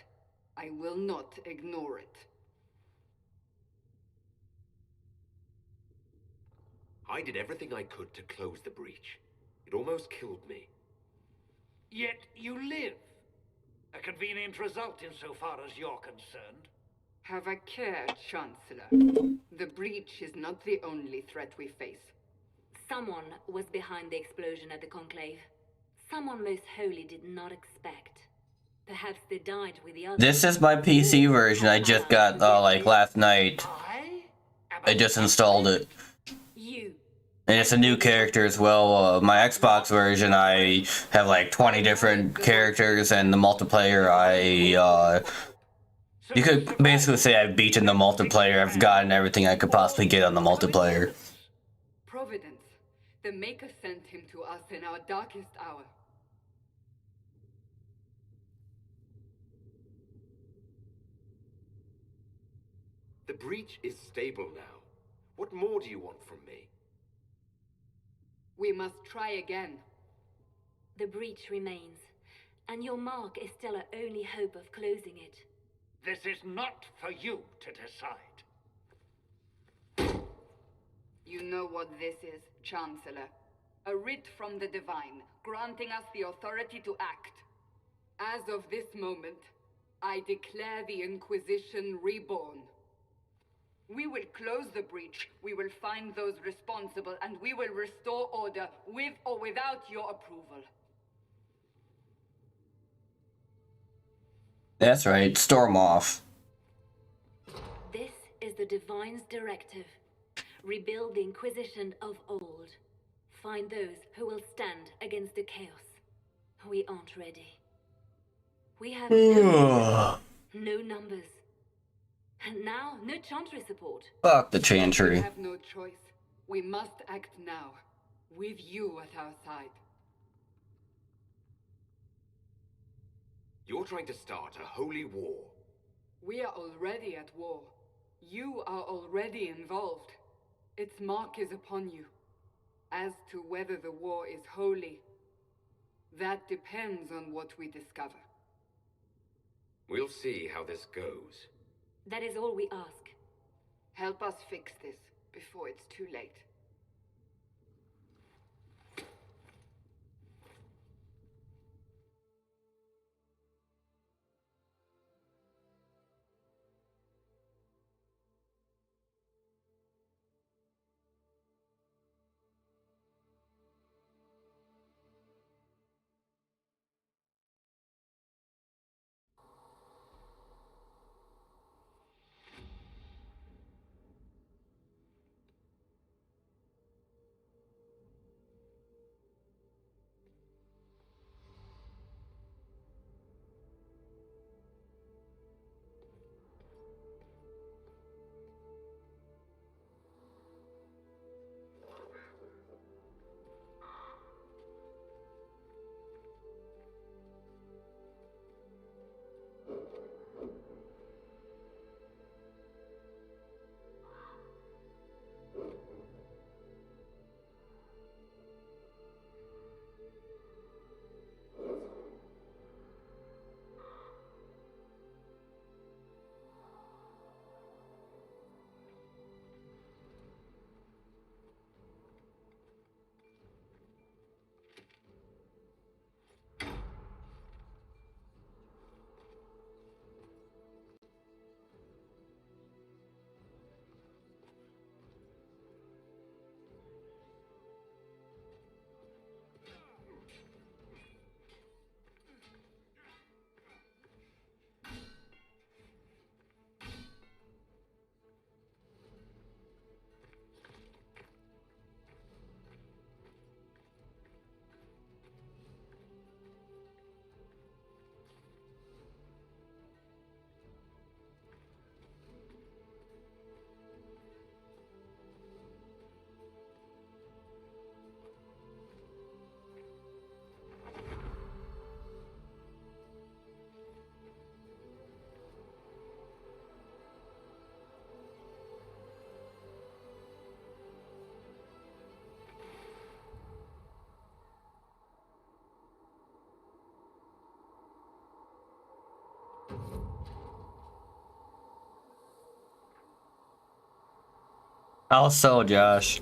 I will not ignore it. I did everything I could to close the breach. It almost killed me. Yet you live. A convenient result insofar as you're concerned. Have a care, Chancellor. The breach is not the only threat we face. Someone was behind the explosion at the Conclave. Someone most holy did not expect. Perhaps they died with the others. This is my PC version. I just got like last night. I just installed it. And it's a new character as well. My Xbox version, I have like 20 different characters, and the multiplayer, you could basically say I've beaten the multiplayer. I've gotten everything I could possibly get on the multiplayer. Providence. The Maker sent him to us in our darkest hour. The breach is stable now. What more do you want from me? We must try again. The breach remains, and your mark is still our only hope of closing it. This is not for you to decide. You know what this is, Chancellor. A writ from the Divine, granting us the authority to act. As of this moment, I declare the Inquisition reborn. We will close the breach, we will find those responsible, and we will restore order with or without your approval. That's right, storm off. This is the Divine's directive. Rebuild the Inquisition of old. Find those who will stand against the chaos. We aren't ready. We have no numbers. And now, no Chantry support. Fuck the Chantry. We have no choice. We must act now, with you at our side. You're trying to start a holy war. We are already at war. You are already involved. Its mark is upon you. As to whether the war is holy, that depends on what we discover. We'll see how this goes. That is all we ask. Help us fix this before it's too late. How so, Josh?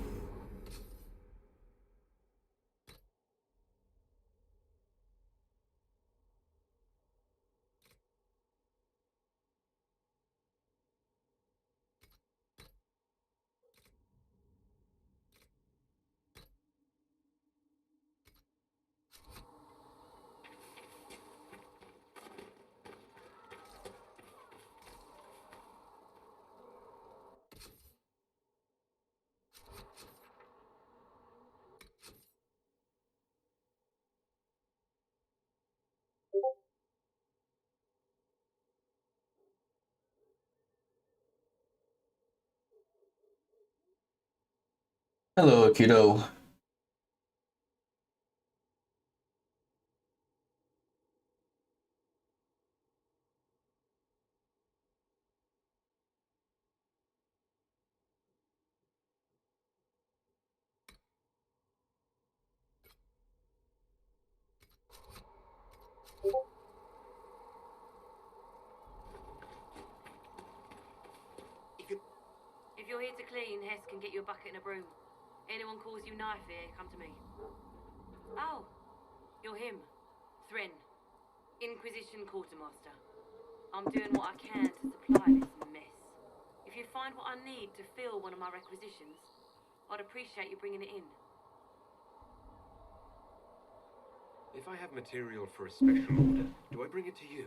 Hello, kiddo. If you're here to clean, Hess can get you a bucket and a broom. Anyone calls you knife here, come to me. Oh, you're him. Thren. Inquisition Quartermaster. I'm doing what I can to supply this mess. If you find what I need to fill one of my requisitions, I'd appreciate you bringing it in. If I have material for a special order, do I bring it to you?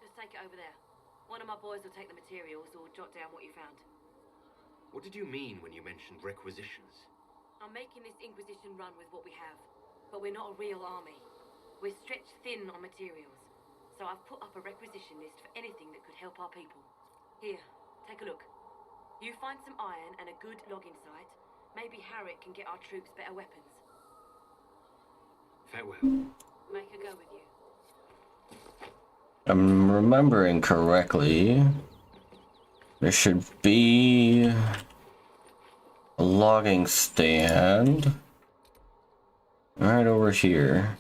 Just take it over there. One of my boys will take the materials or jot down what you found. What did you mean when you mentioned requisitions? I'm making this Inquisition run with what we have, but we're not a real army. We're stretched thin on materials, so I've put up a requisition list for anything that could help our people. Here, take a look. You find some iron and a good logging site, maybe Harriet can get our troops better weapons. Farewell. Make her go with you. I'm remembering correctly. There should be a logging stand Right over here.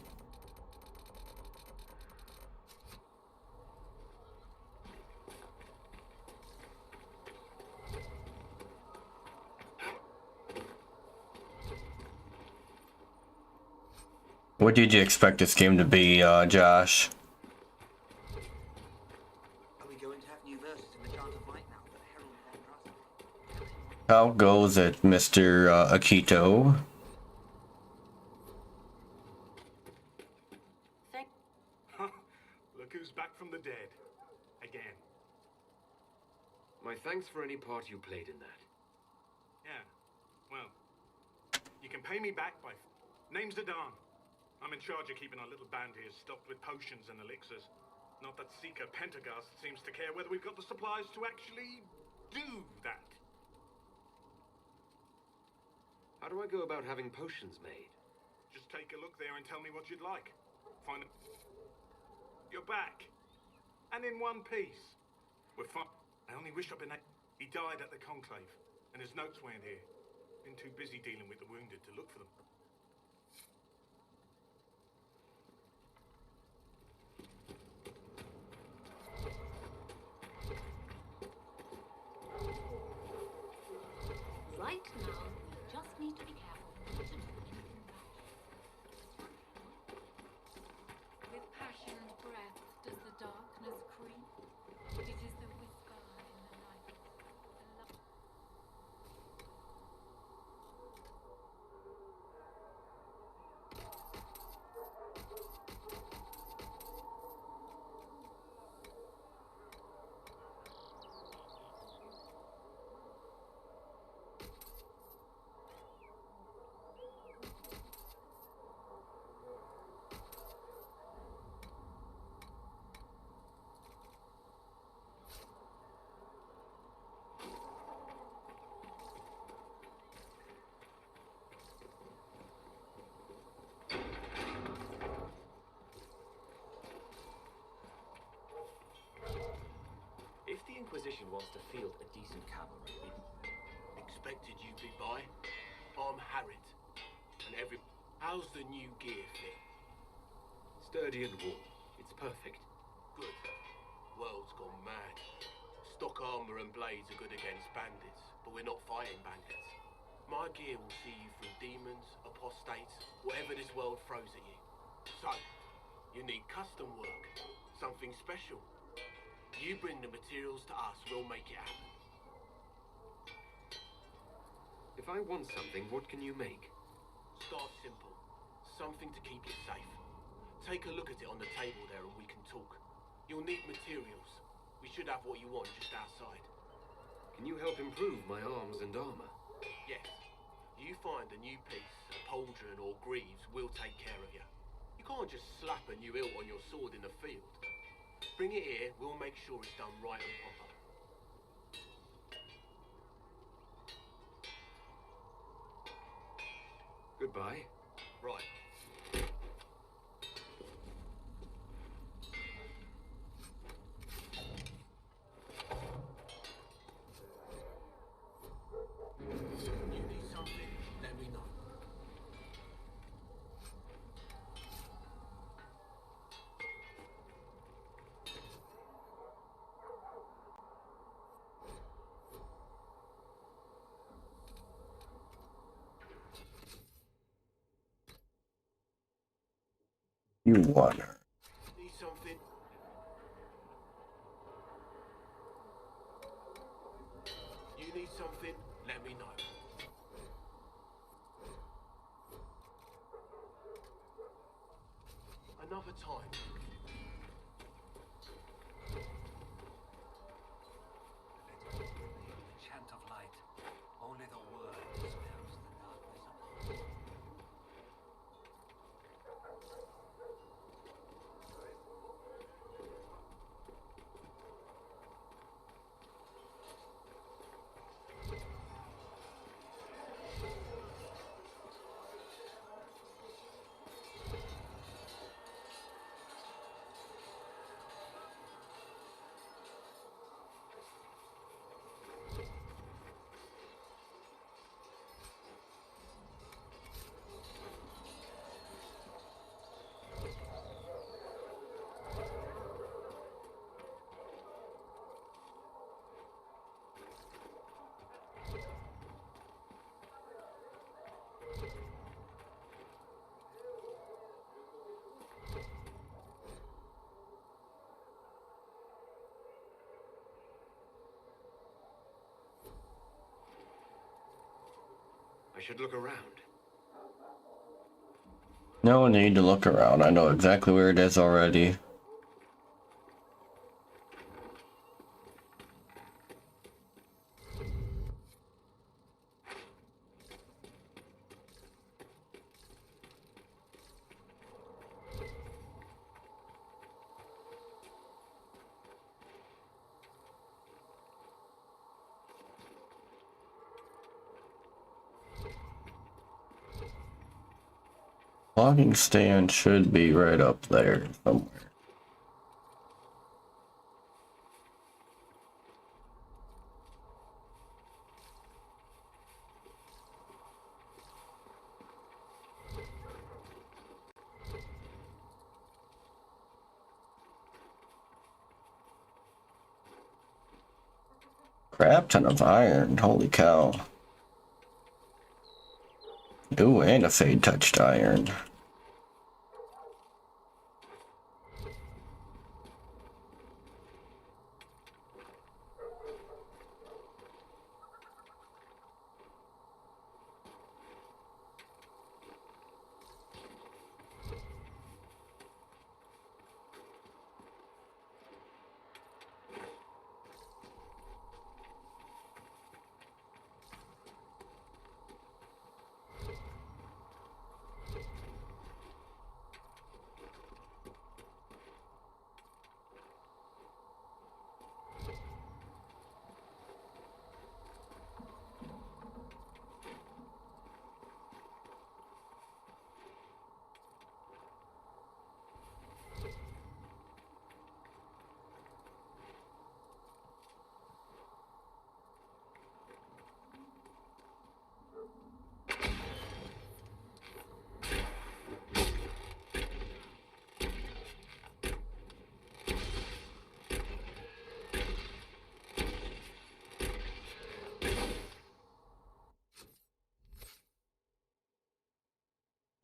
What did you expect this game to be, Josh? Are we going to have new verses in the Chant of Light now that Herald Van Drassen? How goes it, Mr. Akito? Look who's back from the dead. Again. My thanks for any part you played in that. Yeah. Well, you can pay me back by... Name's Zidane. I'm in charge of keeping our little band here stocked with potions and elixirs. Not that Seeker Pentagast seems to care whether we've got the supplies to actually do that. How do I go about having potions made? Just take a look there and tell me what you'd like. Find it. You're back. And in one piece. We're fine. I only wish I'd been... He died at the conclave. And his notes weren't here. Been too busy dealing with the wounded to look for them. Right now, we just need to be careful not to do anything rash. With passion and breath does the darkness creep. It is the whisper in the night. If the Inquisition wants to field a decent cavalry, Expected you, big boy. I'm Harriet. And every... How's the new gear fit? Sturdy and warm. It's perfect. Good. World's gone mad. Stock armor and blades are good against bandits, but we're not fighting bandits. My gear will see you through demons, apostates, whatever this world throws at you. So, you need custom work. Something special. You bring the materials to us, we'll make it happen. If I want something, what can you make? Start simple. Something to keep you safe. Take a look at it on the table there and we can talk. You'll need materials. We should have what you want just outside. Can you help improve my arms and armor? Yes. You find a new piece, a pauldron or greaves, we'll take care of you. You can't just slap a new hilt on your sword in the field. Bring it here, we'll make sure it's done right and proper. Goodbye. Right. You need something, let me know. You water. Need something? You need something? Let me know. Another time. The chant of light. Only the word dispels the darkness. should look around. No need to look around. I know exactly where it is already. Logging stand should be right up there somewhere. Crap ton of iron, holy cow. Ooh, and a fade touched iron.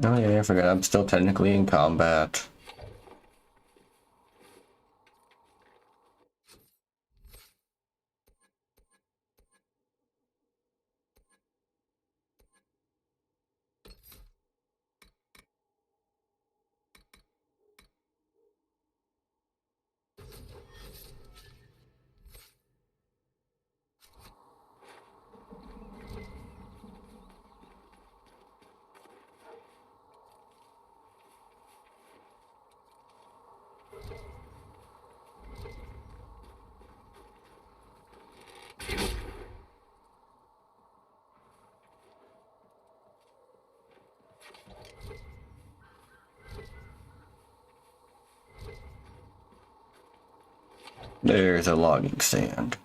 Oh yeah, I forgot I'm still technically in combat. There's a logging stand.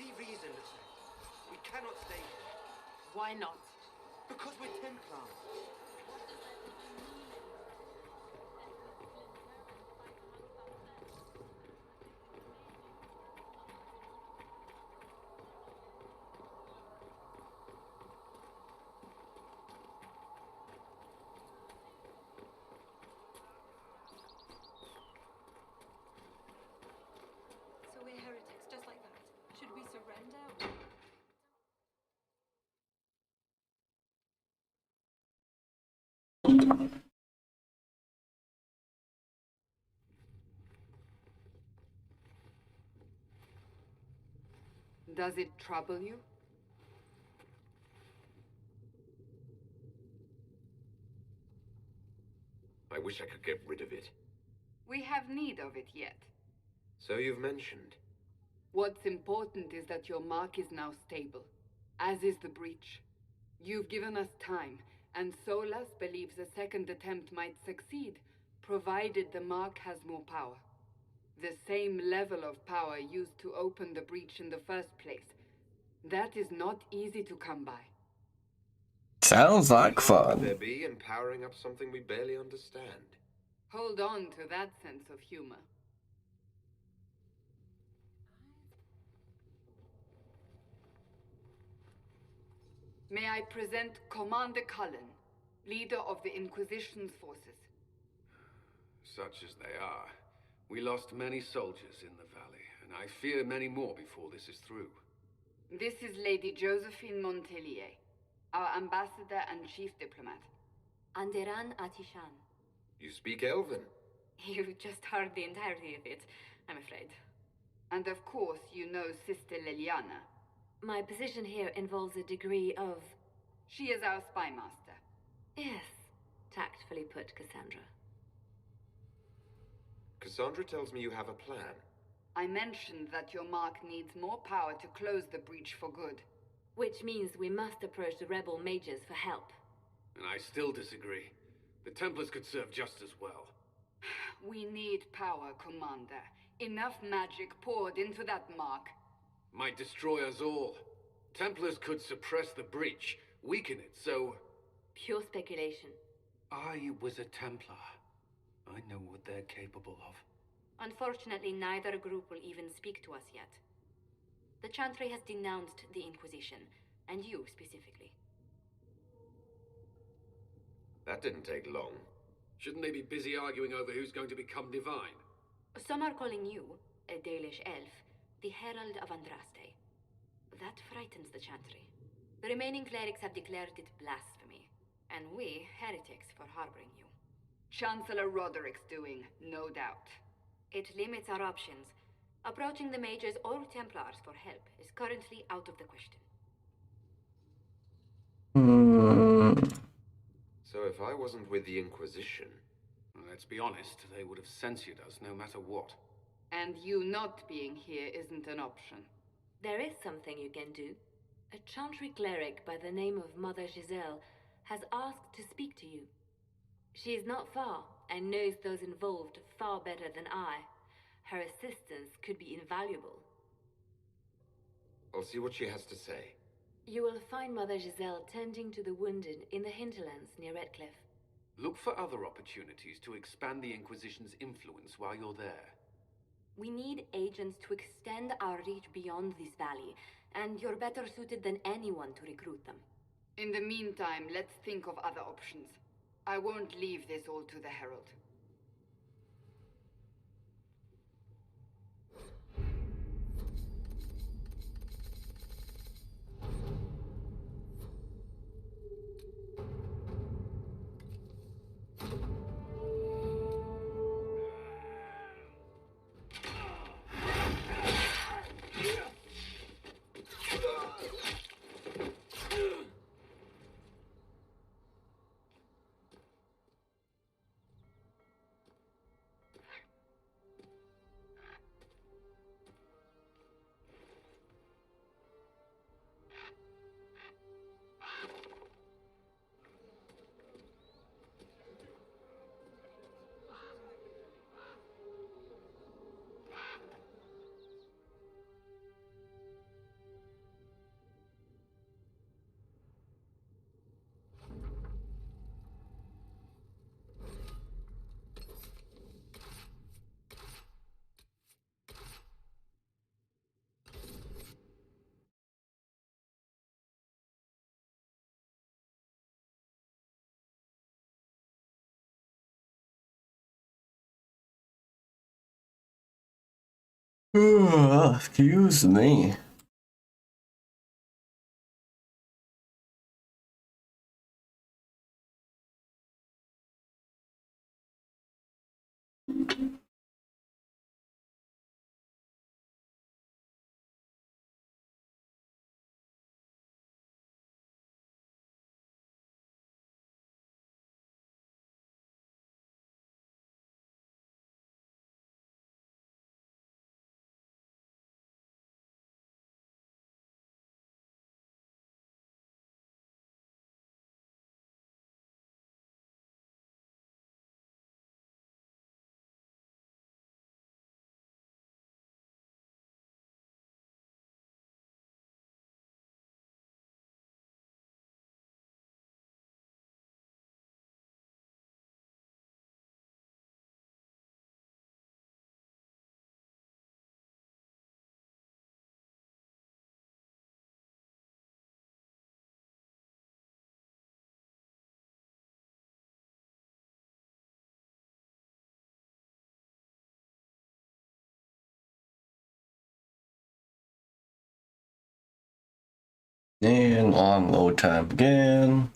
See reason, Lieutenant. We cannot stay here. Why not? Because we're Templars. Does it trouble you? I wish I could get rid of it. We have need of it yet. So you've mentioned. What's important is that your mark is now stable, as is the breach. You've given us time, and Solas believes a second attempt might succeed, provided the mark has more power. The same level of power used to open the breach in the first place. That is not easy to come by. Sounds like Could fun. there be in powering up something we barely understand? Hold on to that sense of humor. May I present Commander Cullen, leader of the Inquisition's forces. Such as they are. We lost many soldiers in the valley, and I fear many more before this is through. This is Lady Josephine Montelier, our ambassador and chief diplomat. Anderan Atishan. You speak Elven? You just heard the entirety of it, I'm afraid. And of course, you know Sister Liliana. My position here involves a degree of... She is our spy master. Yes, tactfully put, Cassandra. Cassandra tells me you have a plan. I mentioned that your mark needs more power to close the breach for good. Which means we must approach the rebel mages for help. And I still disagree. The Templars could serve just as well. We need power, Commander. Enough magic poured into that mark. Might destroy us all. Templars could suppress the breach, weaken it, so... Pure speculation. I was a Templar. I know what they're capable of. Unfortunately, neither group will even speak to us yet. The Chantry has denounced the Inquisition, and you specifically. That didn't take long. Shouldn't they be busy arguing over who's going to become divine? Some are calling you, a Dalish elf, the Herald of Andraste. That frightens the Chantry. The remaining clerics have declared it blasphemy, and we, heretics, for harboring you. Chancellor Roderick's doing, no doubt. It limits our options. Approaching the mages or Templars for help is currently out of the question. So if I wasn't with the Inquisition... Let's be honest, they would have censored us no matter what. And you not being here isn't an option. There is something you can do. A Chantry cleric by the name of Mother Giselle has asked to speak to you. She is not far and knows those involved far better than I. Her assistance could be invaluable. I'll see what she has to say. You will find Mother Giselle tending to the wounded in the hinterlands near Redcliffe. Look for other opportunities to expand the Inquisition's influence while you're there. We need agents to extend our reach beyond this valley, and you're better suited than anyone to recruit them. In the meantime, let's think of other options. I won't leave this all to the Herald. Excuse me. And long load time again.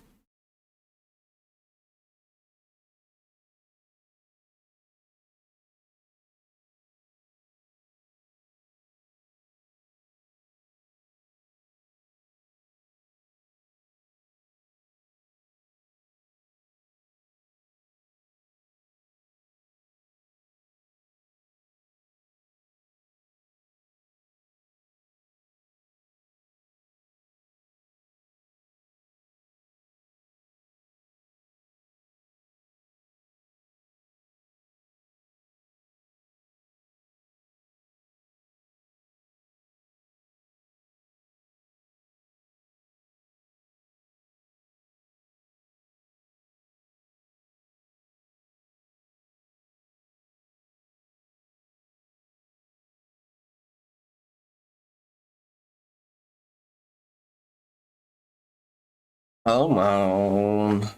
Come on.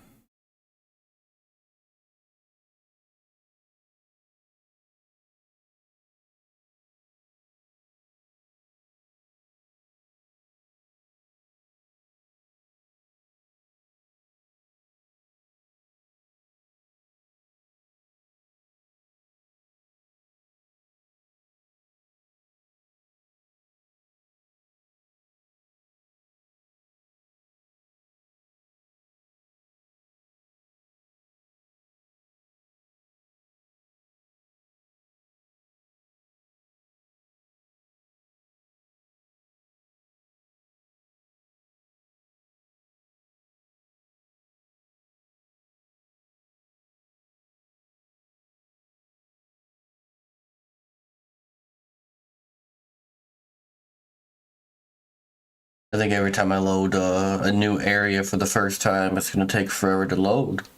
I think every time I load a new area for the first time, it's going to take forever to load.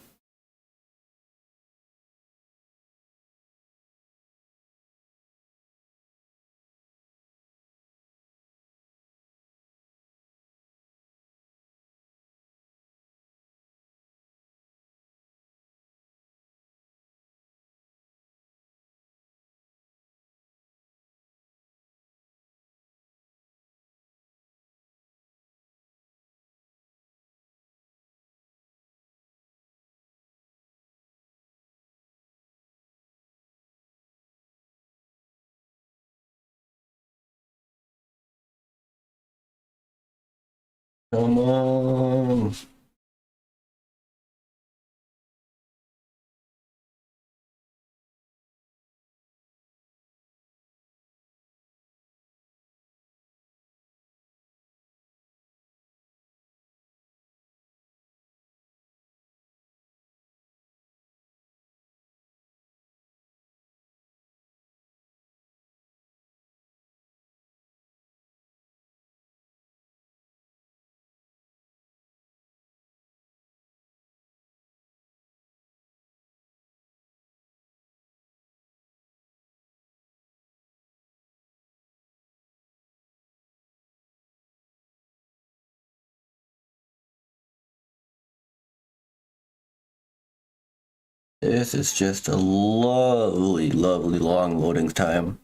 Come on. This is just a lovely, lovely long loading time.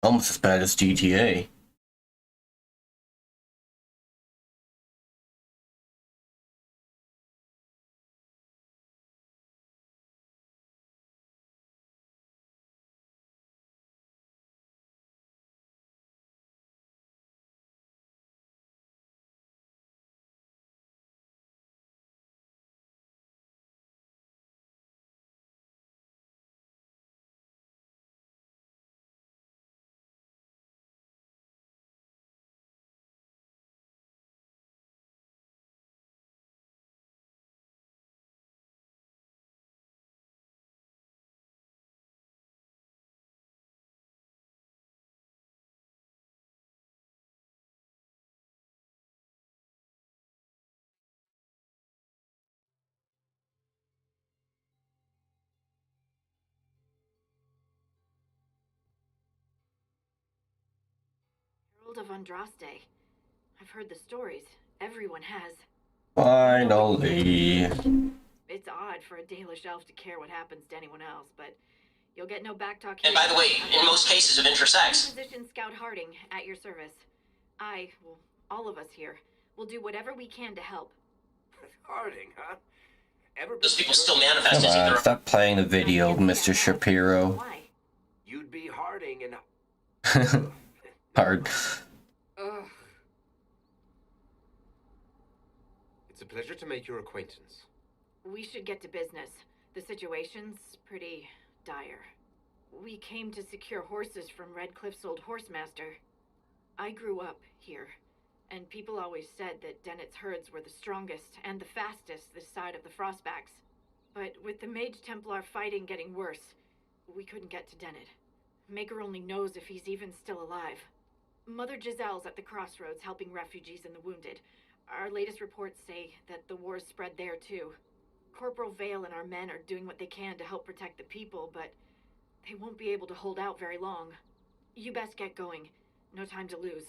Almost as bad as GTA. Herald of Andraste. I've heard the stories. Everyone has. Finally. It's odd for a Dalish elf to care what happens to anyone else, but you'll get no backtalk. And by the way, in most cases of intersex. Inquisition Scout Harding, at your service. Well, all of us here, will do whatever we can to help. Harding, huh? Those people still manifest Come as on, either. stop playing the video, Mr. Shapiro. Why? You'd be Harding and Hard. Ugh. It's a pleasure to make your acquaintance. We should get to business. The situation's pretty dire. We came to secure horses from Red Cliff's old horsemaster. I grew up here, and people always said that Dennett's herds were the strongest and the fastest this side of the Frostbacks. But with the Mage Templar fighting getting worse, we couldn't get to Dennett. Maker only knows if he's even still alive. Mother Giselle's at the crossroads helping refugees and the wounded. Our latest reports say that the war's spread there too. Corporal Vale and our men are doing what they can to help protect the people, but they won't be able to hold out very long. You best get going. No time to lose.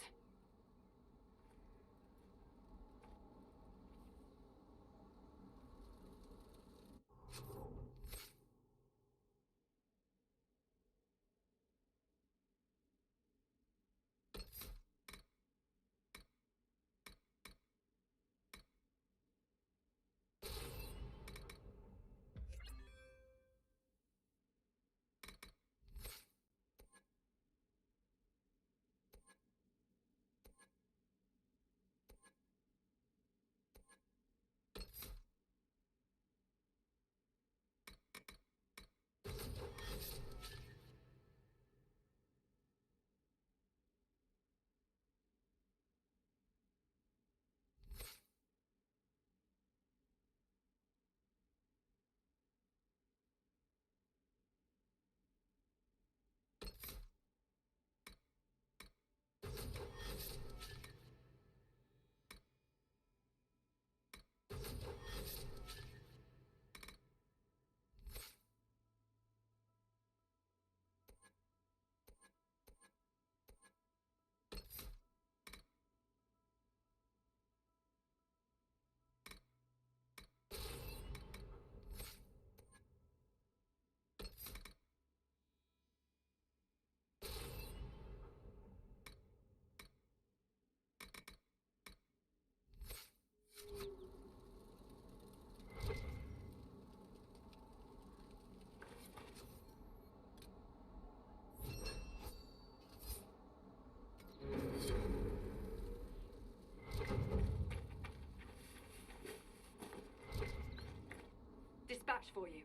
Dispatch for you.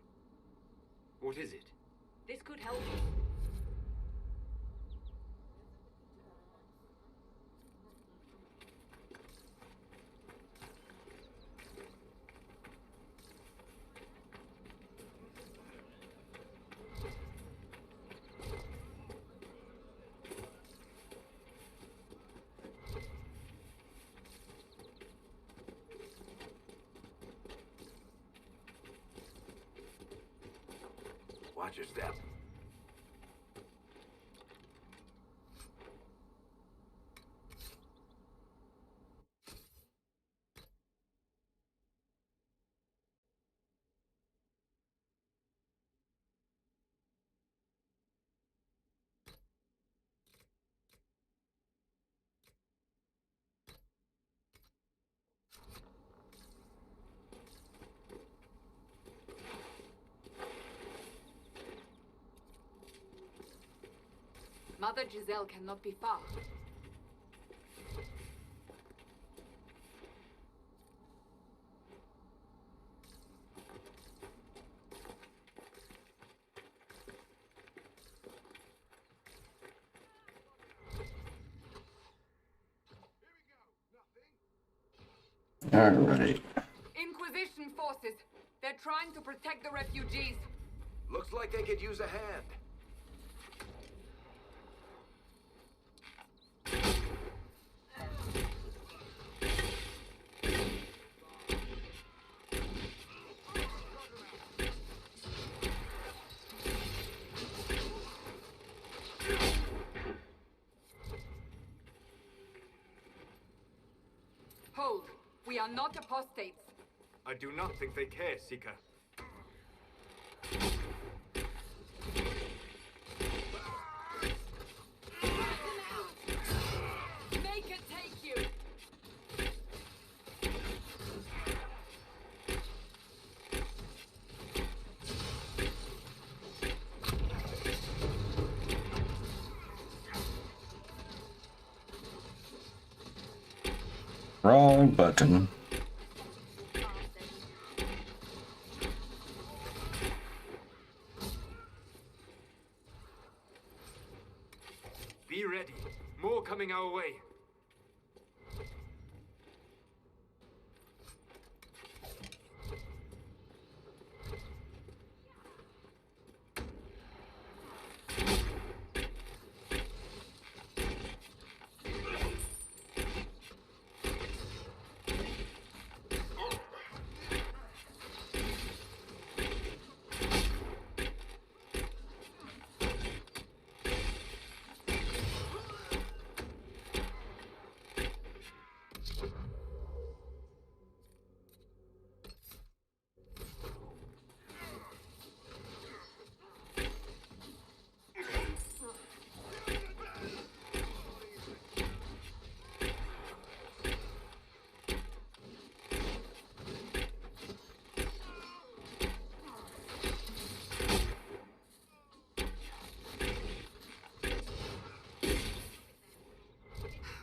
What is it? This could help you. watch your step. Mother Giselle cannot be far. Alright. Inquisition forces. They're trying to protect the refugees. Looks like they could use a hand. Hold. We are not apostates. I do not think they care, Seeker. Make it take Wrong button. Be ready. More coming our way.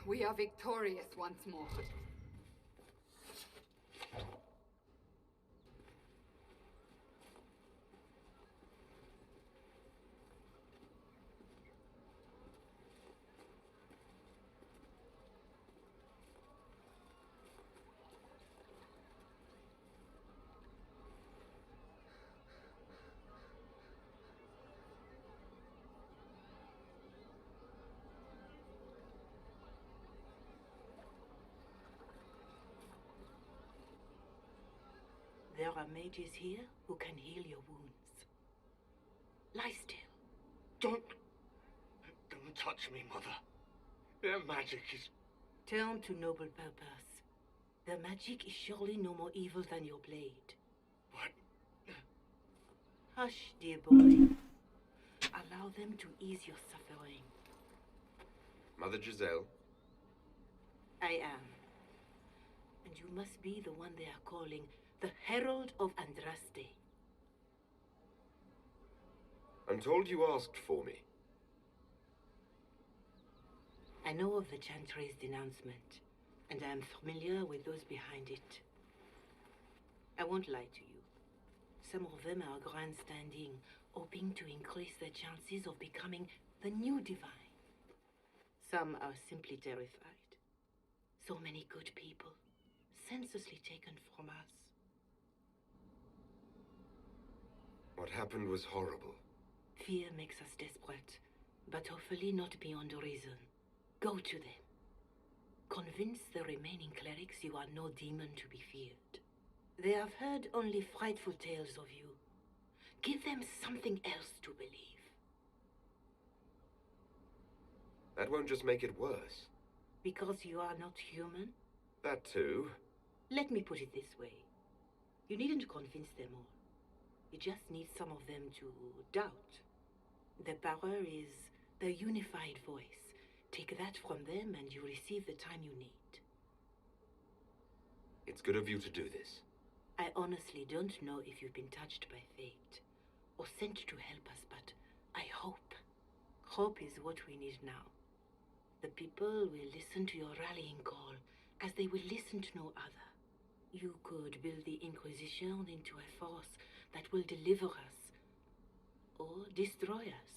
We are victorious once more. There are mages here who can heal your wounds. Lie still. Don't touch me, Mother. Their magic is... Turn to noble purpose. Their magic is surely no more evil than your blade. What? Hush, dear boy. Allow them to ease your suffering. Mother Giselle? I am. And you must be the one they are calling the Herald of Andraste. I'm told you asked for me. I know of the Chantry's denouncement, and I am familiar with those behind it. I won't lie to you. Some of them are grandstanding, hoping to increase their chances of becoming the new divine. Some are simply terrified. So many good people, senselessly taken from us. What happened was horrible. Fear makes us desperate, but hopefully not beyond reason. Go to them. Convince the remaining clerics you are no demon to be feared. They have heard only frightful tales of you. Give them something else to believe. That won't just make it worse. Because you are not human? That too. Let me put it this way. You needn't convince them all. You just need some of them to doubt. The power is the unified voice. Take that from them and you receive the time you need. It's good of you to do this. I honestly don't know if you've been touched by fate or sent to help us, but I hope. Hope is what we need now. The people will listen to your rallying call as they will listen to no other. You could build the Inquisition into a force that will deliver us or destroy us.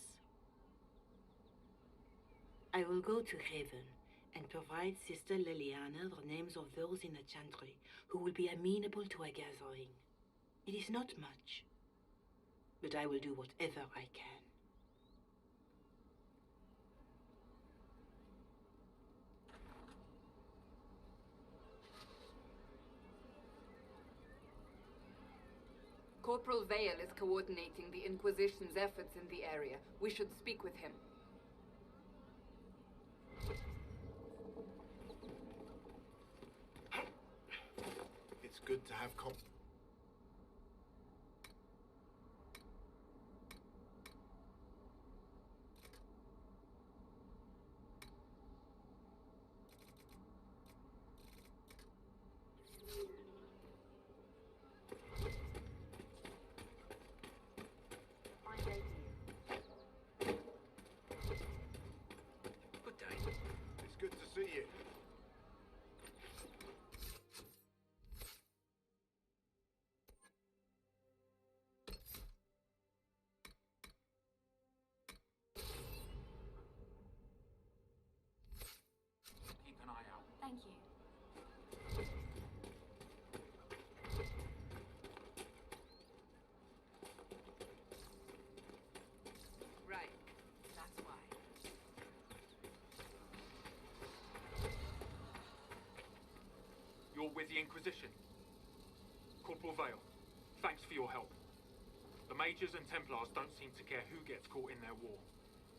I will go to Haven and provide Sister Liliana the names of those in the Chantry who will be amenable to a gathering. It is not much, but I will do whatever I can. Corporal Vale is coordinating the Inquisition's efforts in the area. We should speak with him. It's good to have Good day. It's good to see you. There's the Inquisition. Corporal Vale, thanks for your help. The Majors and Templars don't seem to care who gets caught in their war.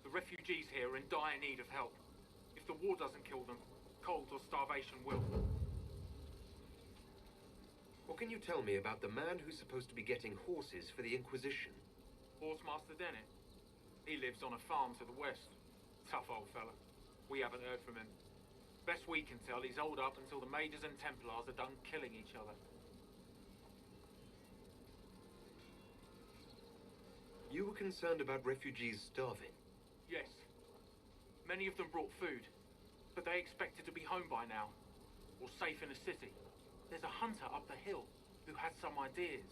The refugees here are in dire need of help. If the war doesn't kill them, cold or starvation will. What can you tell me about the man who's supposed to be getting horses for the Inquisition? Horsemaster Dennett. He lives on a farm to the west. Tough old fella. We haven't heard from him. Best we can tell, he's holed up until the Majors and Templars are done killing each other. You were concerned about refugees starving? Yes. Many of them brought food, but they expected to be home by now, or safe in a city. There's a hunter up the hill who had some ideas.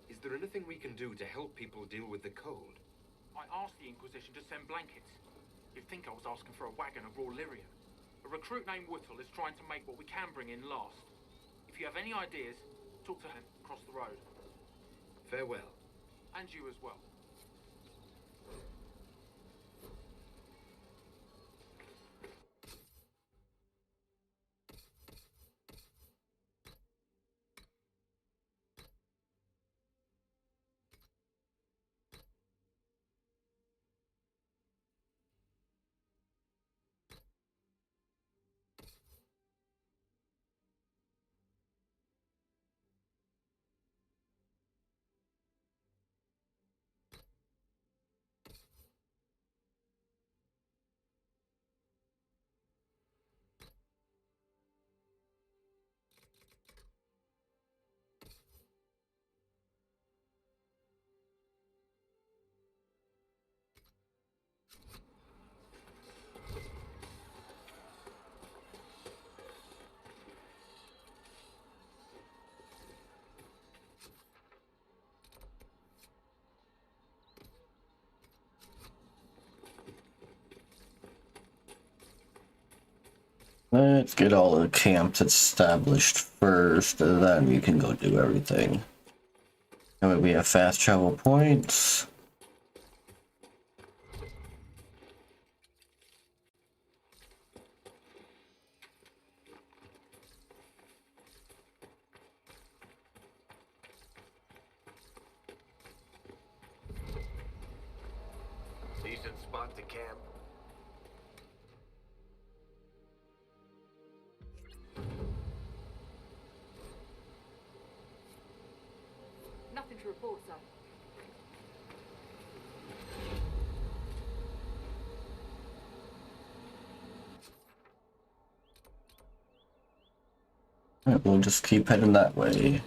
Is there anything we can do to help people deal with the cold? I asked the Inquisition to send blankets. You'd think I was asking for a wagon of raw lyrium. A recruit named Whittle is trying to make what we can bring in last. If you have any ideas, talk to him across the road. Farewell. And you as well. Let's get all the camps established first, and then we can go do everything. That way we have fast travel points. Decent spot to camp. Nothing to report, sir. Alright, we'll just keep heading that way.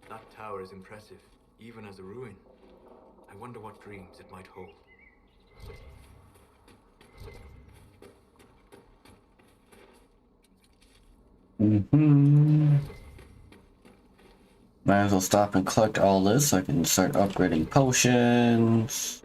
That tower is impressive, even as a ruin. I wonder what dreams it might hold. Might as well stop and collect all this so I can start upgrading potions.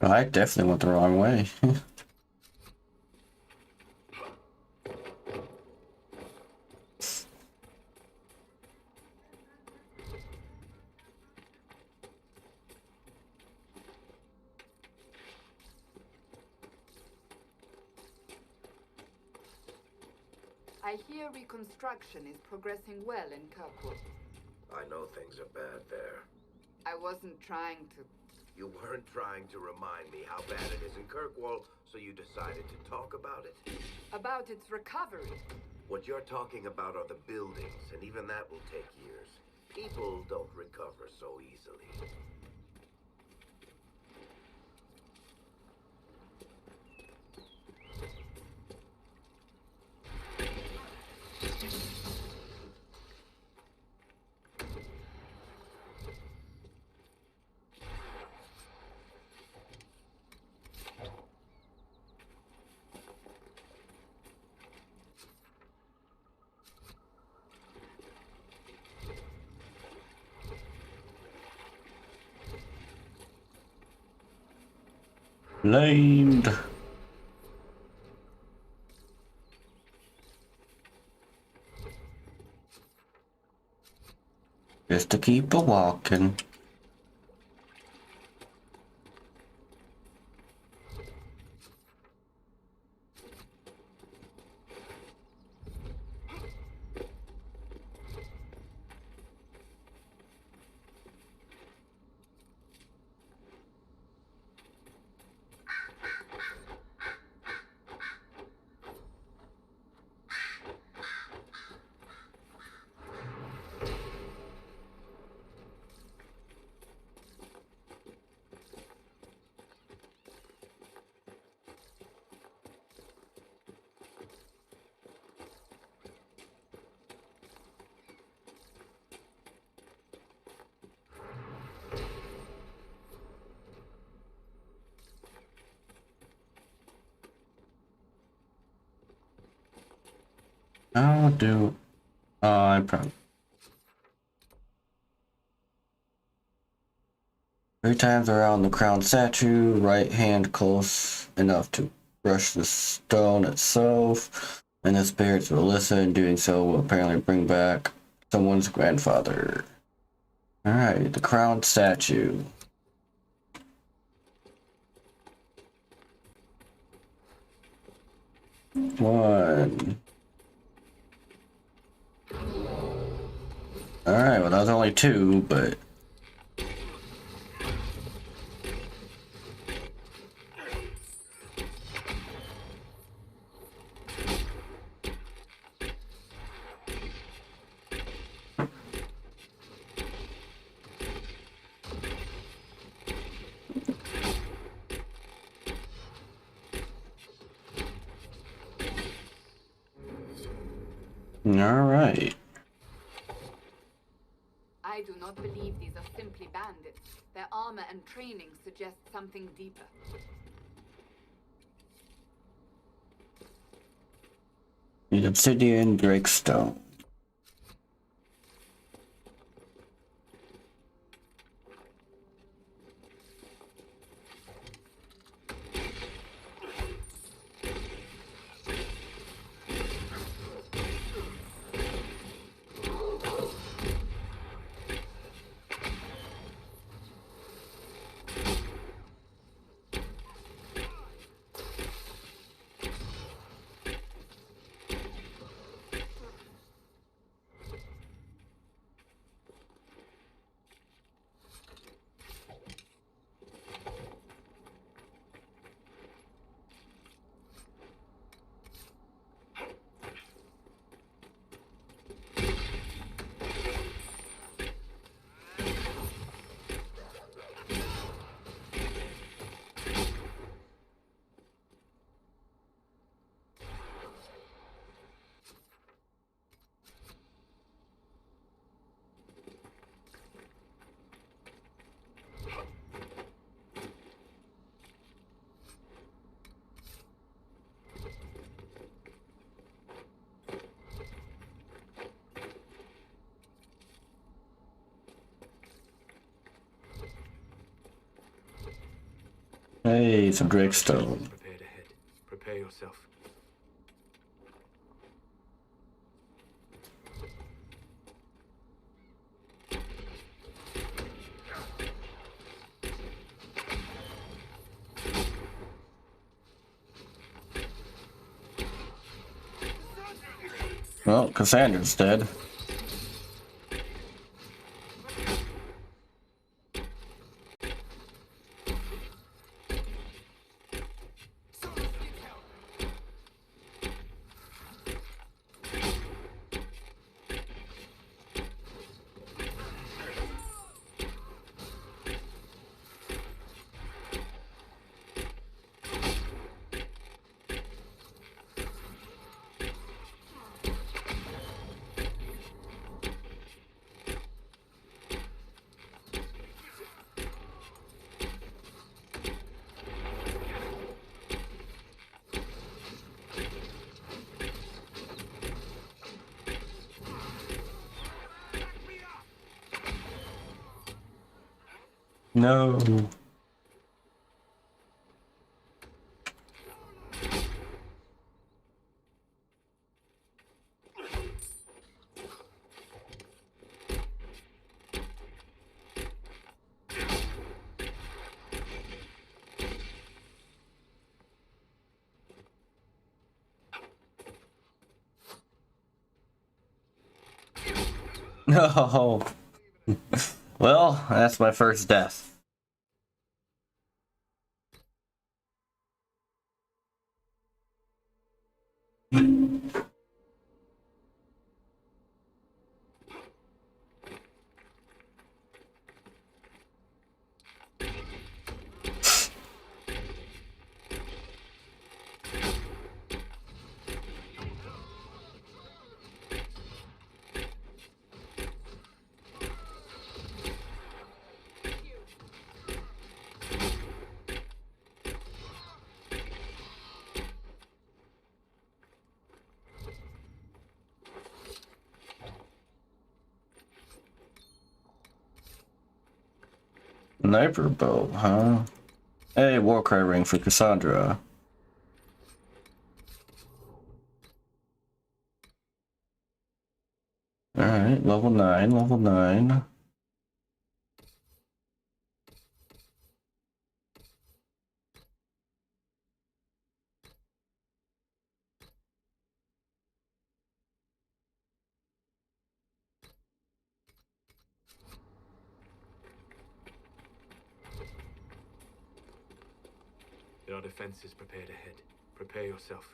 I definitely went the wrong way. I hear reconstruction is progressing well in Kirkwood. I know things are bad there. I wasn't trying to... You weren't trying to remind me how bad it is in Kirkwall, so you decided to talk about it? About its recovery. What you're talking about are the buildings, and even that will take years. People don't recover so easily. Blamed. Just to keep a walking. I'll do. I probably. 3 times around the crown statue, right hand close enough to brush the stone itself, and the spirits will listen. Doing so will apparently bring back someone's grandfather. Alright, the crown statue. One. Alright, well that was only 2, but... Alright. I do not believe these are simply bandits. Their armor and training suggest something deeper. Need obsidian, Drakestone. Hey, some Drakestone. Prepare to head. Prepare yourself. Well, Cassandra's dead. No. No. Well, that's my first death. Sniper bow, huh? Hey, Warcry ring for Cassandra. Alright, level 9, level 9. There are defenses prepared ahead. Prepare yourself.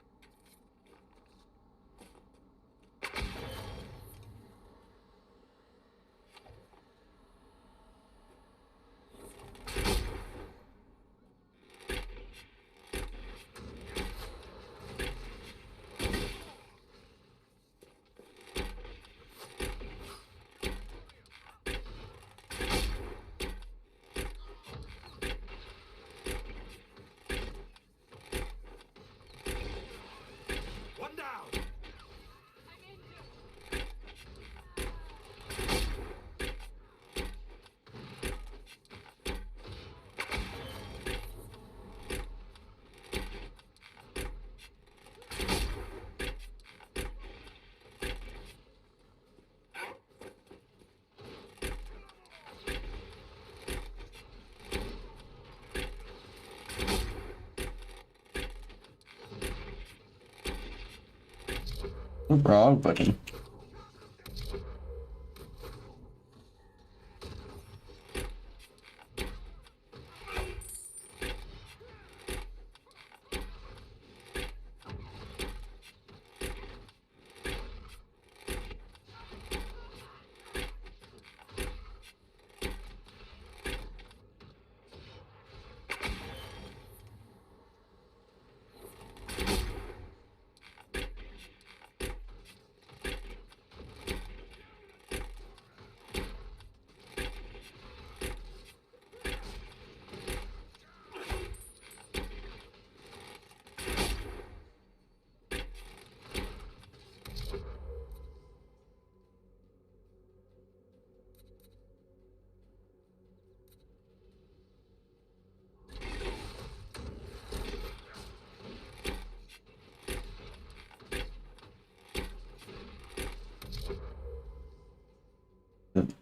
Wrong button.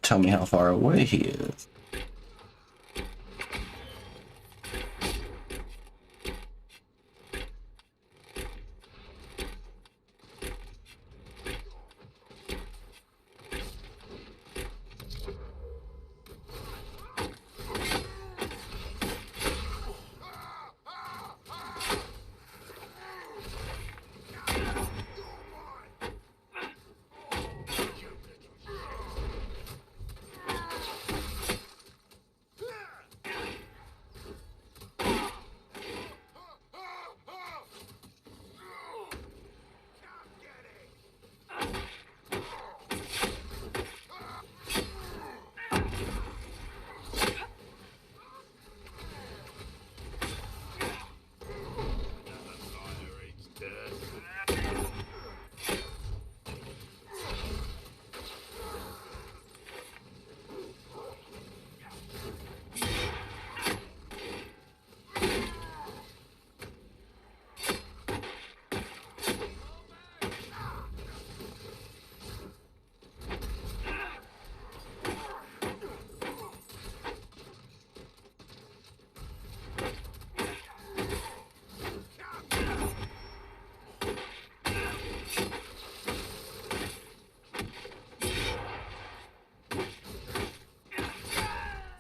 Tell me how far away he is.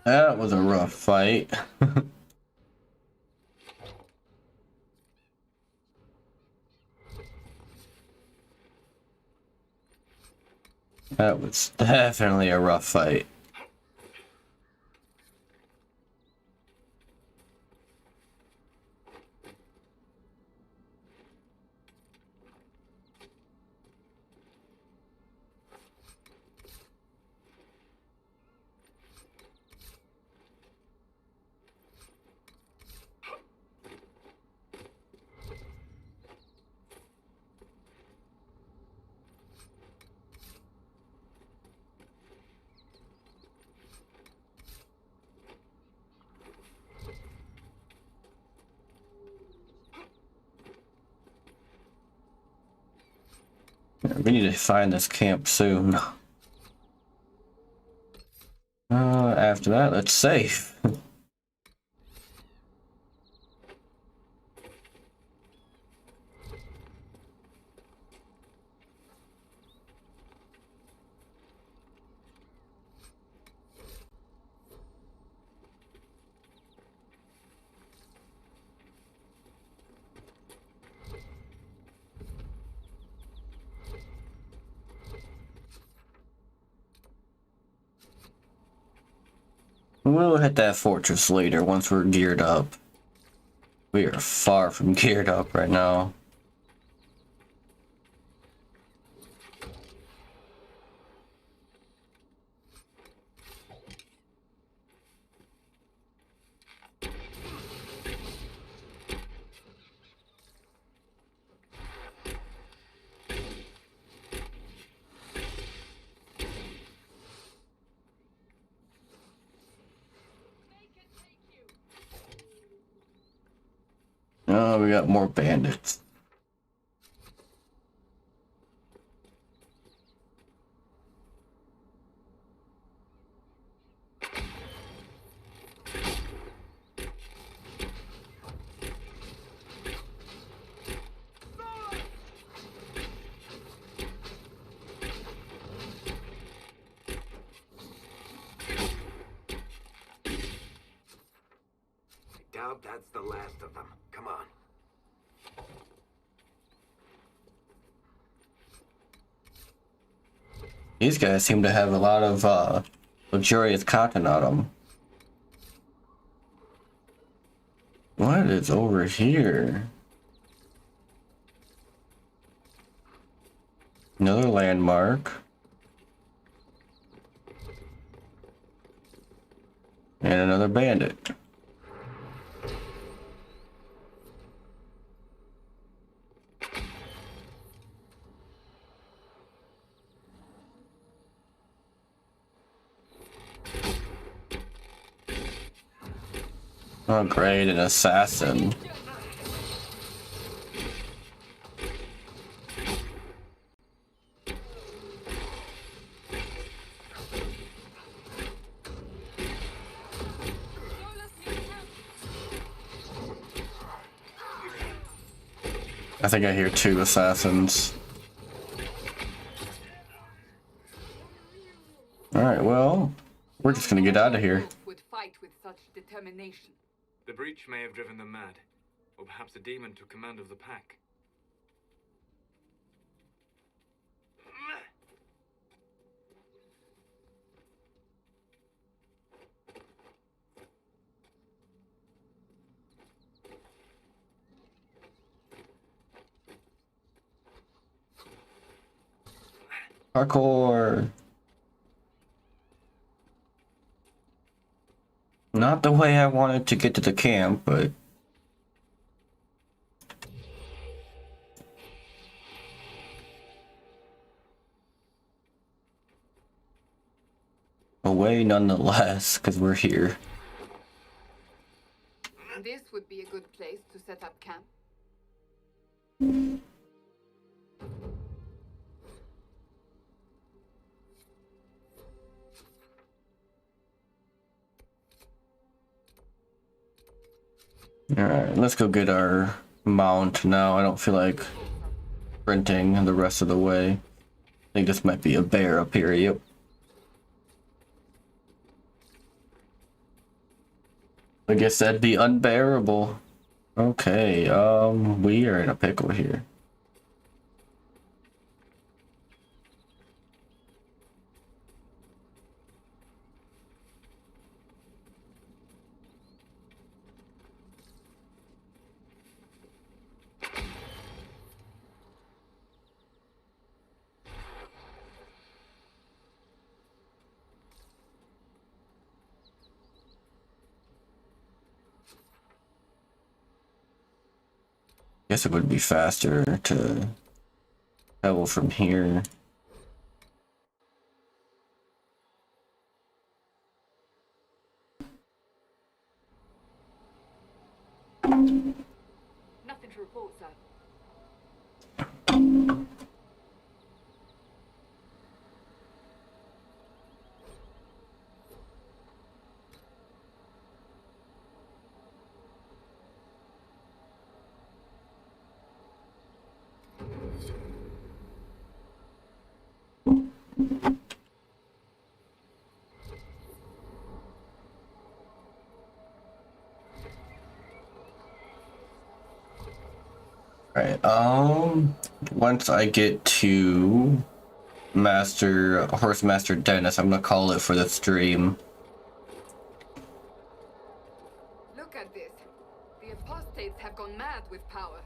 That was a rough fight. That was definitely a rough fight. We need to find this camp soon. After that, let's save. We'll hit that fortress later once we're geared up. We are far from geared up right now. Oh, we got more bandits. doubt that's the last of them. Come on. These guys seem to have a lot of luxurious content on them. What is over here? Another landmark. And another bandit. Oh great, an assassin. I think I hear 2 assassins. Alright, well, we're just gonna get out of here. Would fight with such determination. The breach may have driven them mad, or perhaps a demon took command of the pack. Parkour! Not the way I wanted to get to the camp, but... a way nonetheless, because we're here. This would be a good place to set up camp. Alright, let's go get our mount now. I don't feel like sprinting the rest of the way. I think this might be a bear up here, yep. I guess that'd be unbearable. Okay, we are in a pickle here. Guess it would be faster to travel from here. Nothing to report, sir. Right, once I get to Horse Master Dennis, I'm gonna call it for the stream. Look at this. The apostates have gone mad with power.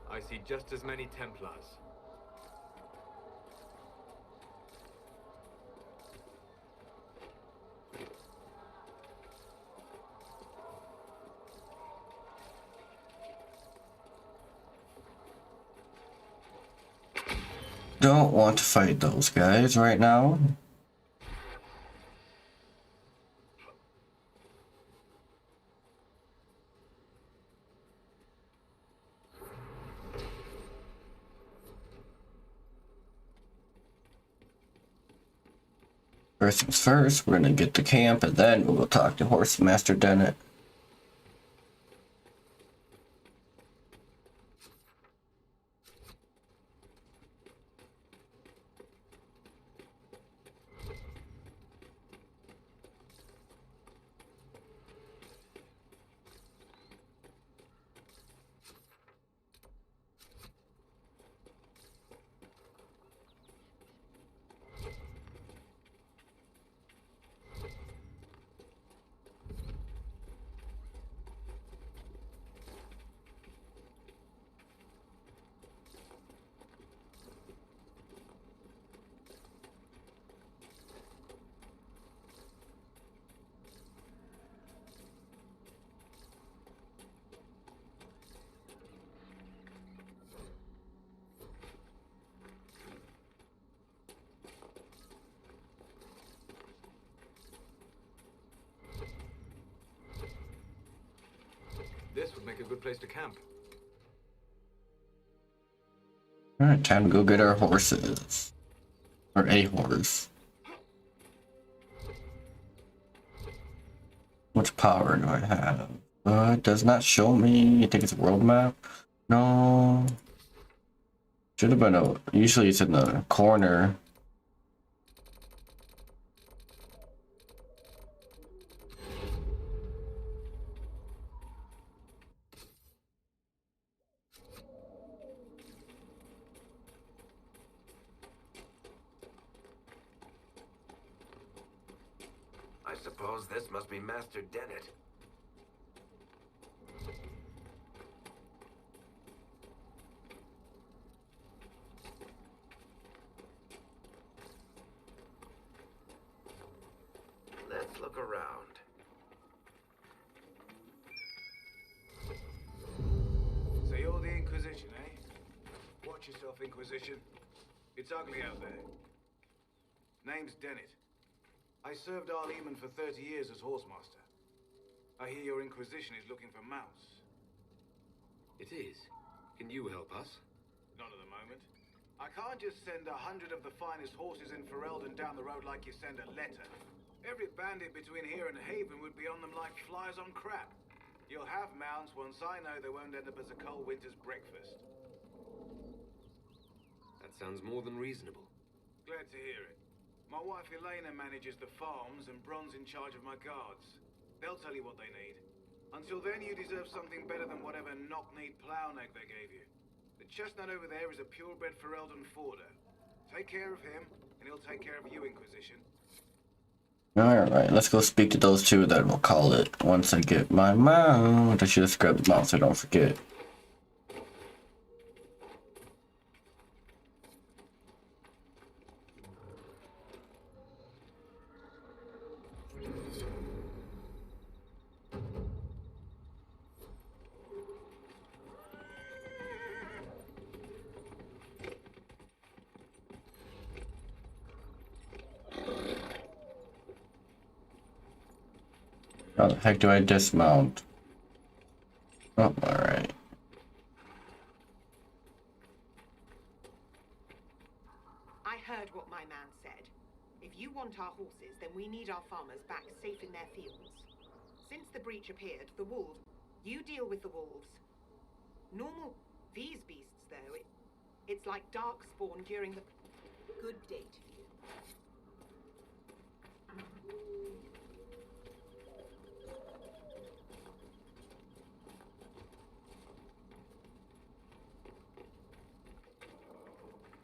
I see just as many Templars. Don't want to fight those guys right now. First things first, we're gonna get to camp and then we'll go talk to Horse Master Dennis. this would make a good place to camp. Alright, time to go get our horses. Or a horse. Which power do I have? It does not show me. I think it's a world map. No. Should have been a. Usually it's in the corner. I suppose this must be Master Dennett. Let's look around. So you're the Inquisition, eh? Watch yourself, Inquisition. It's ugly out there. Name's Dennett. I served our Lehman for 30 years as horsemaster. I hear your Inquisition is looking for mounts. It is. Can you help us? Not at the moment. I can't just send 100 of the finest horses in Ferelden down the road like you send a letter. Every bandit between here and Haven would be on them like flies on crap. You'll have mounts once I know they won't end up as a cold winter's breakfast. That sounds more than reasonable. Glad to hear it. My wife Elena manages the farms and Bron's in charge of my guards. They'll tell you what they need. Until then, you deserve something better than whatever knock-kneed plow neck they gave you. The chestnut over there is a purebred Ferelden Forder. Take care of him, and he'll take care of you, Inquisition. Alright, let's go speak to those two, then we'll call it. Once I get my mount. I should just grab the mount so I don't forget. How the heck do I dismount? Oh, alright. I heard what my man said. If you want our horses, then we need our farmers back safe in their fields. Since the breach appeared, the wolves... You deal with the wolves. Normal... These beasts, though, it's like dark spawn during the... Good day to you.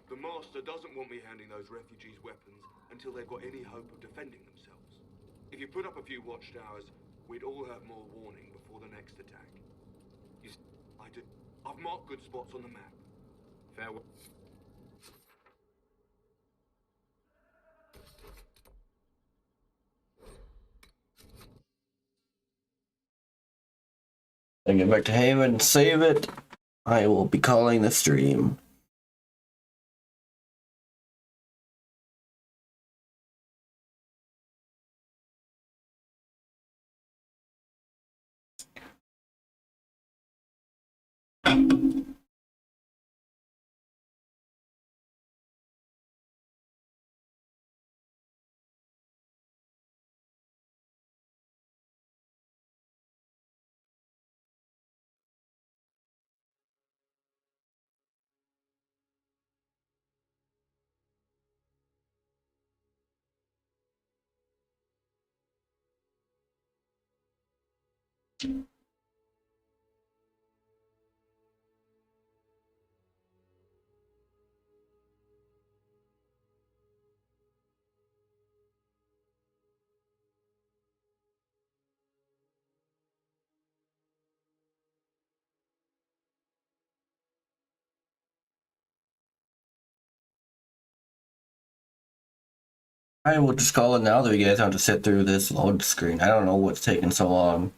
The Master doesn't want me handing those refugees weapons until they've got any hope of defending themselves. If you put up a few watchtowers, we'd all have more warning before the next attack. I've marked good spots on the map. Farewell. Then get back to Haven and save it. I will be calling the stream. I will just call it now that you guys have to sit through this load screen. I don't know what's taking so long.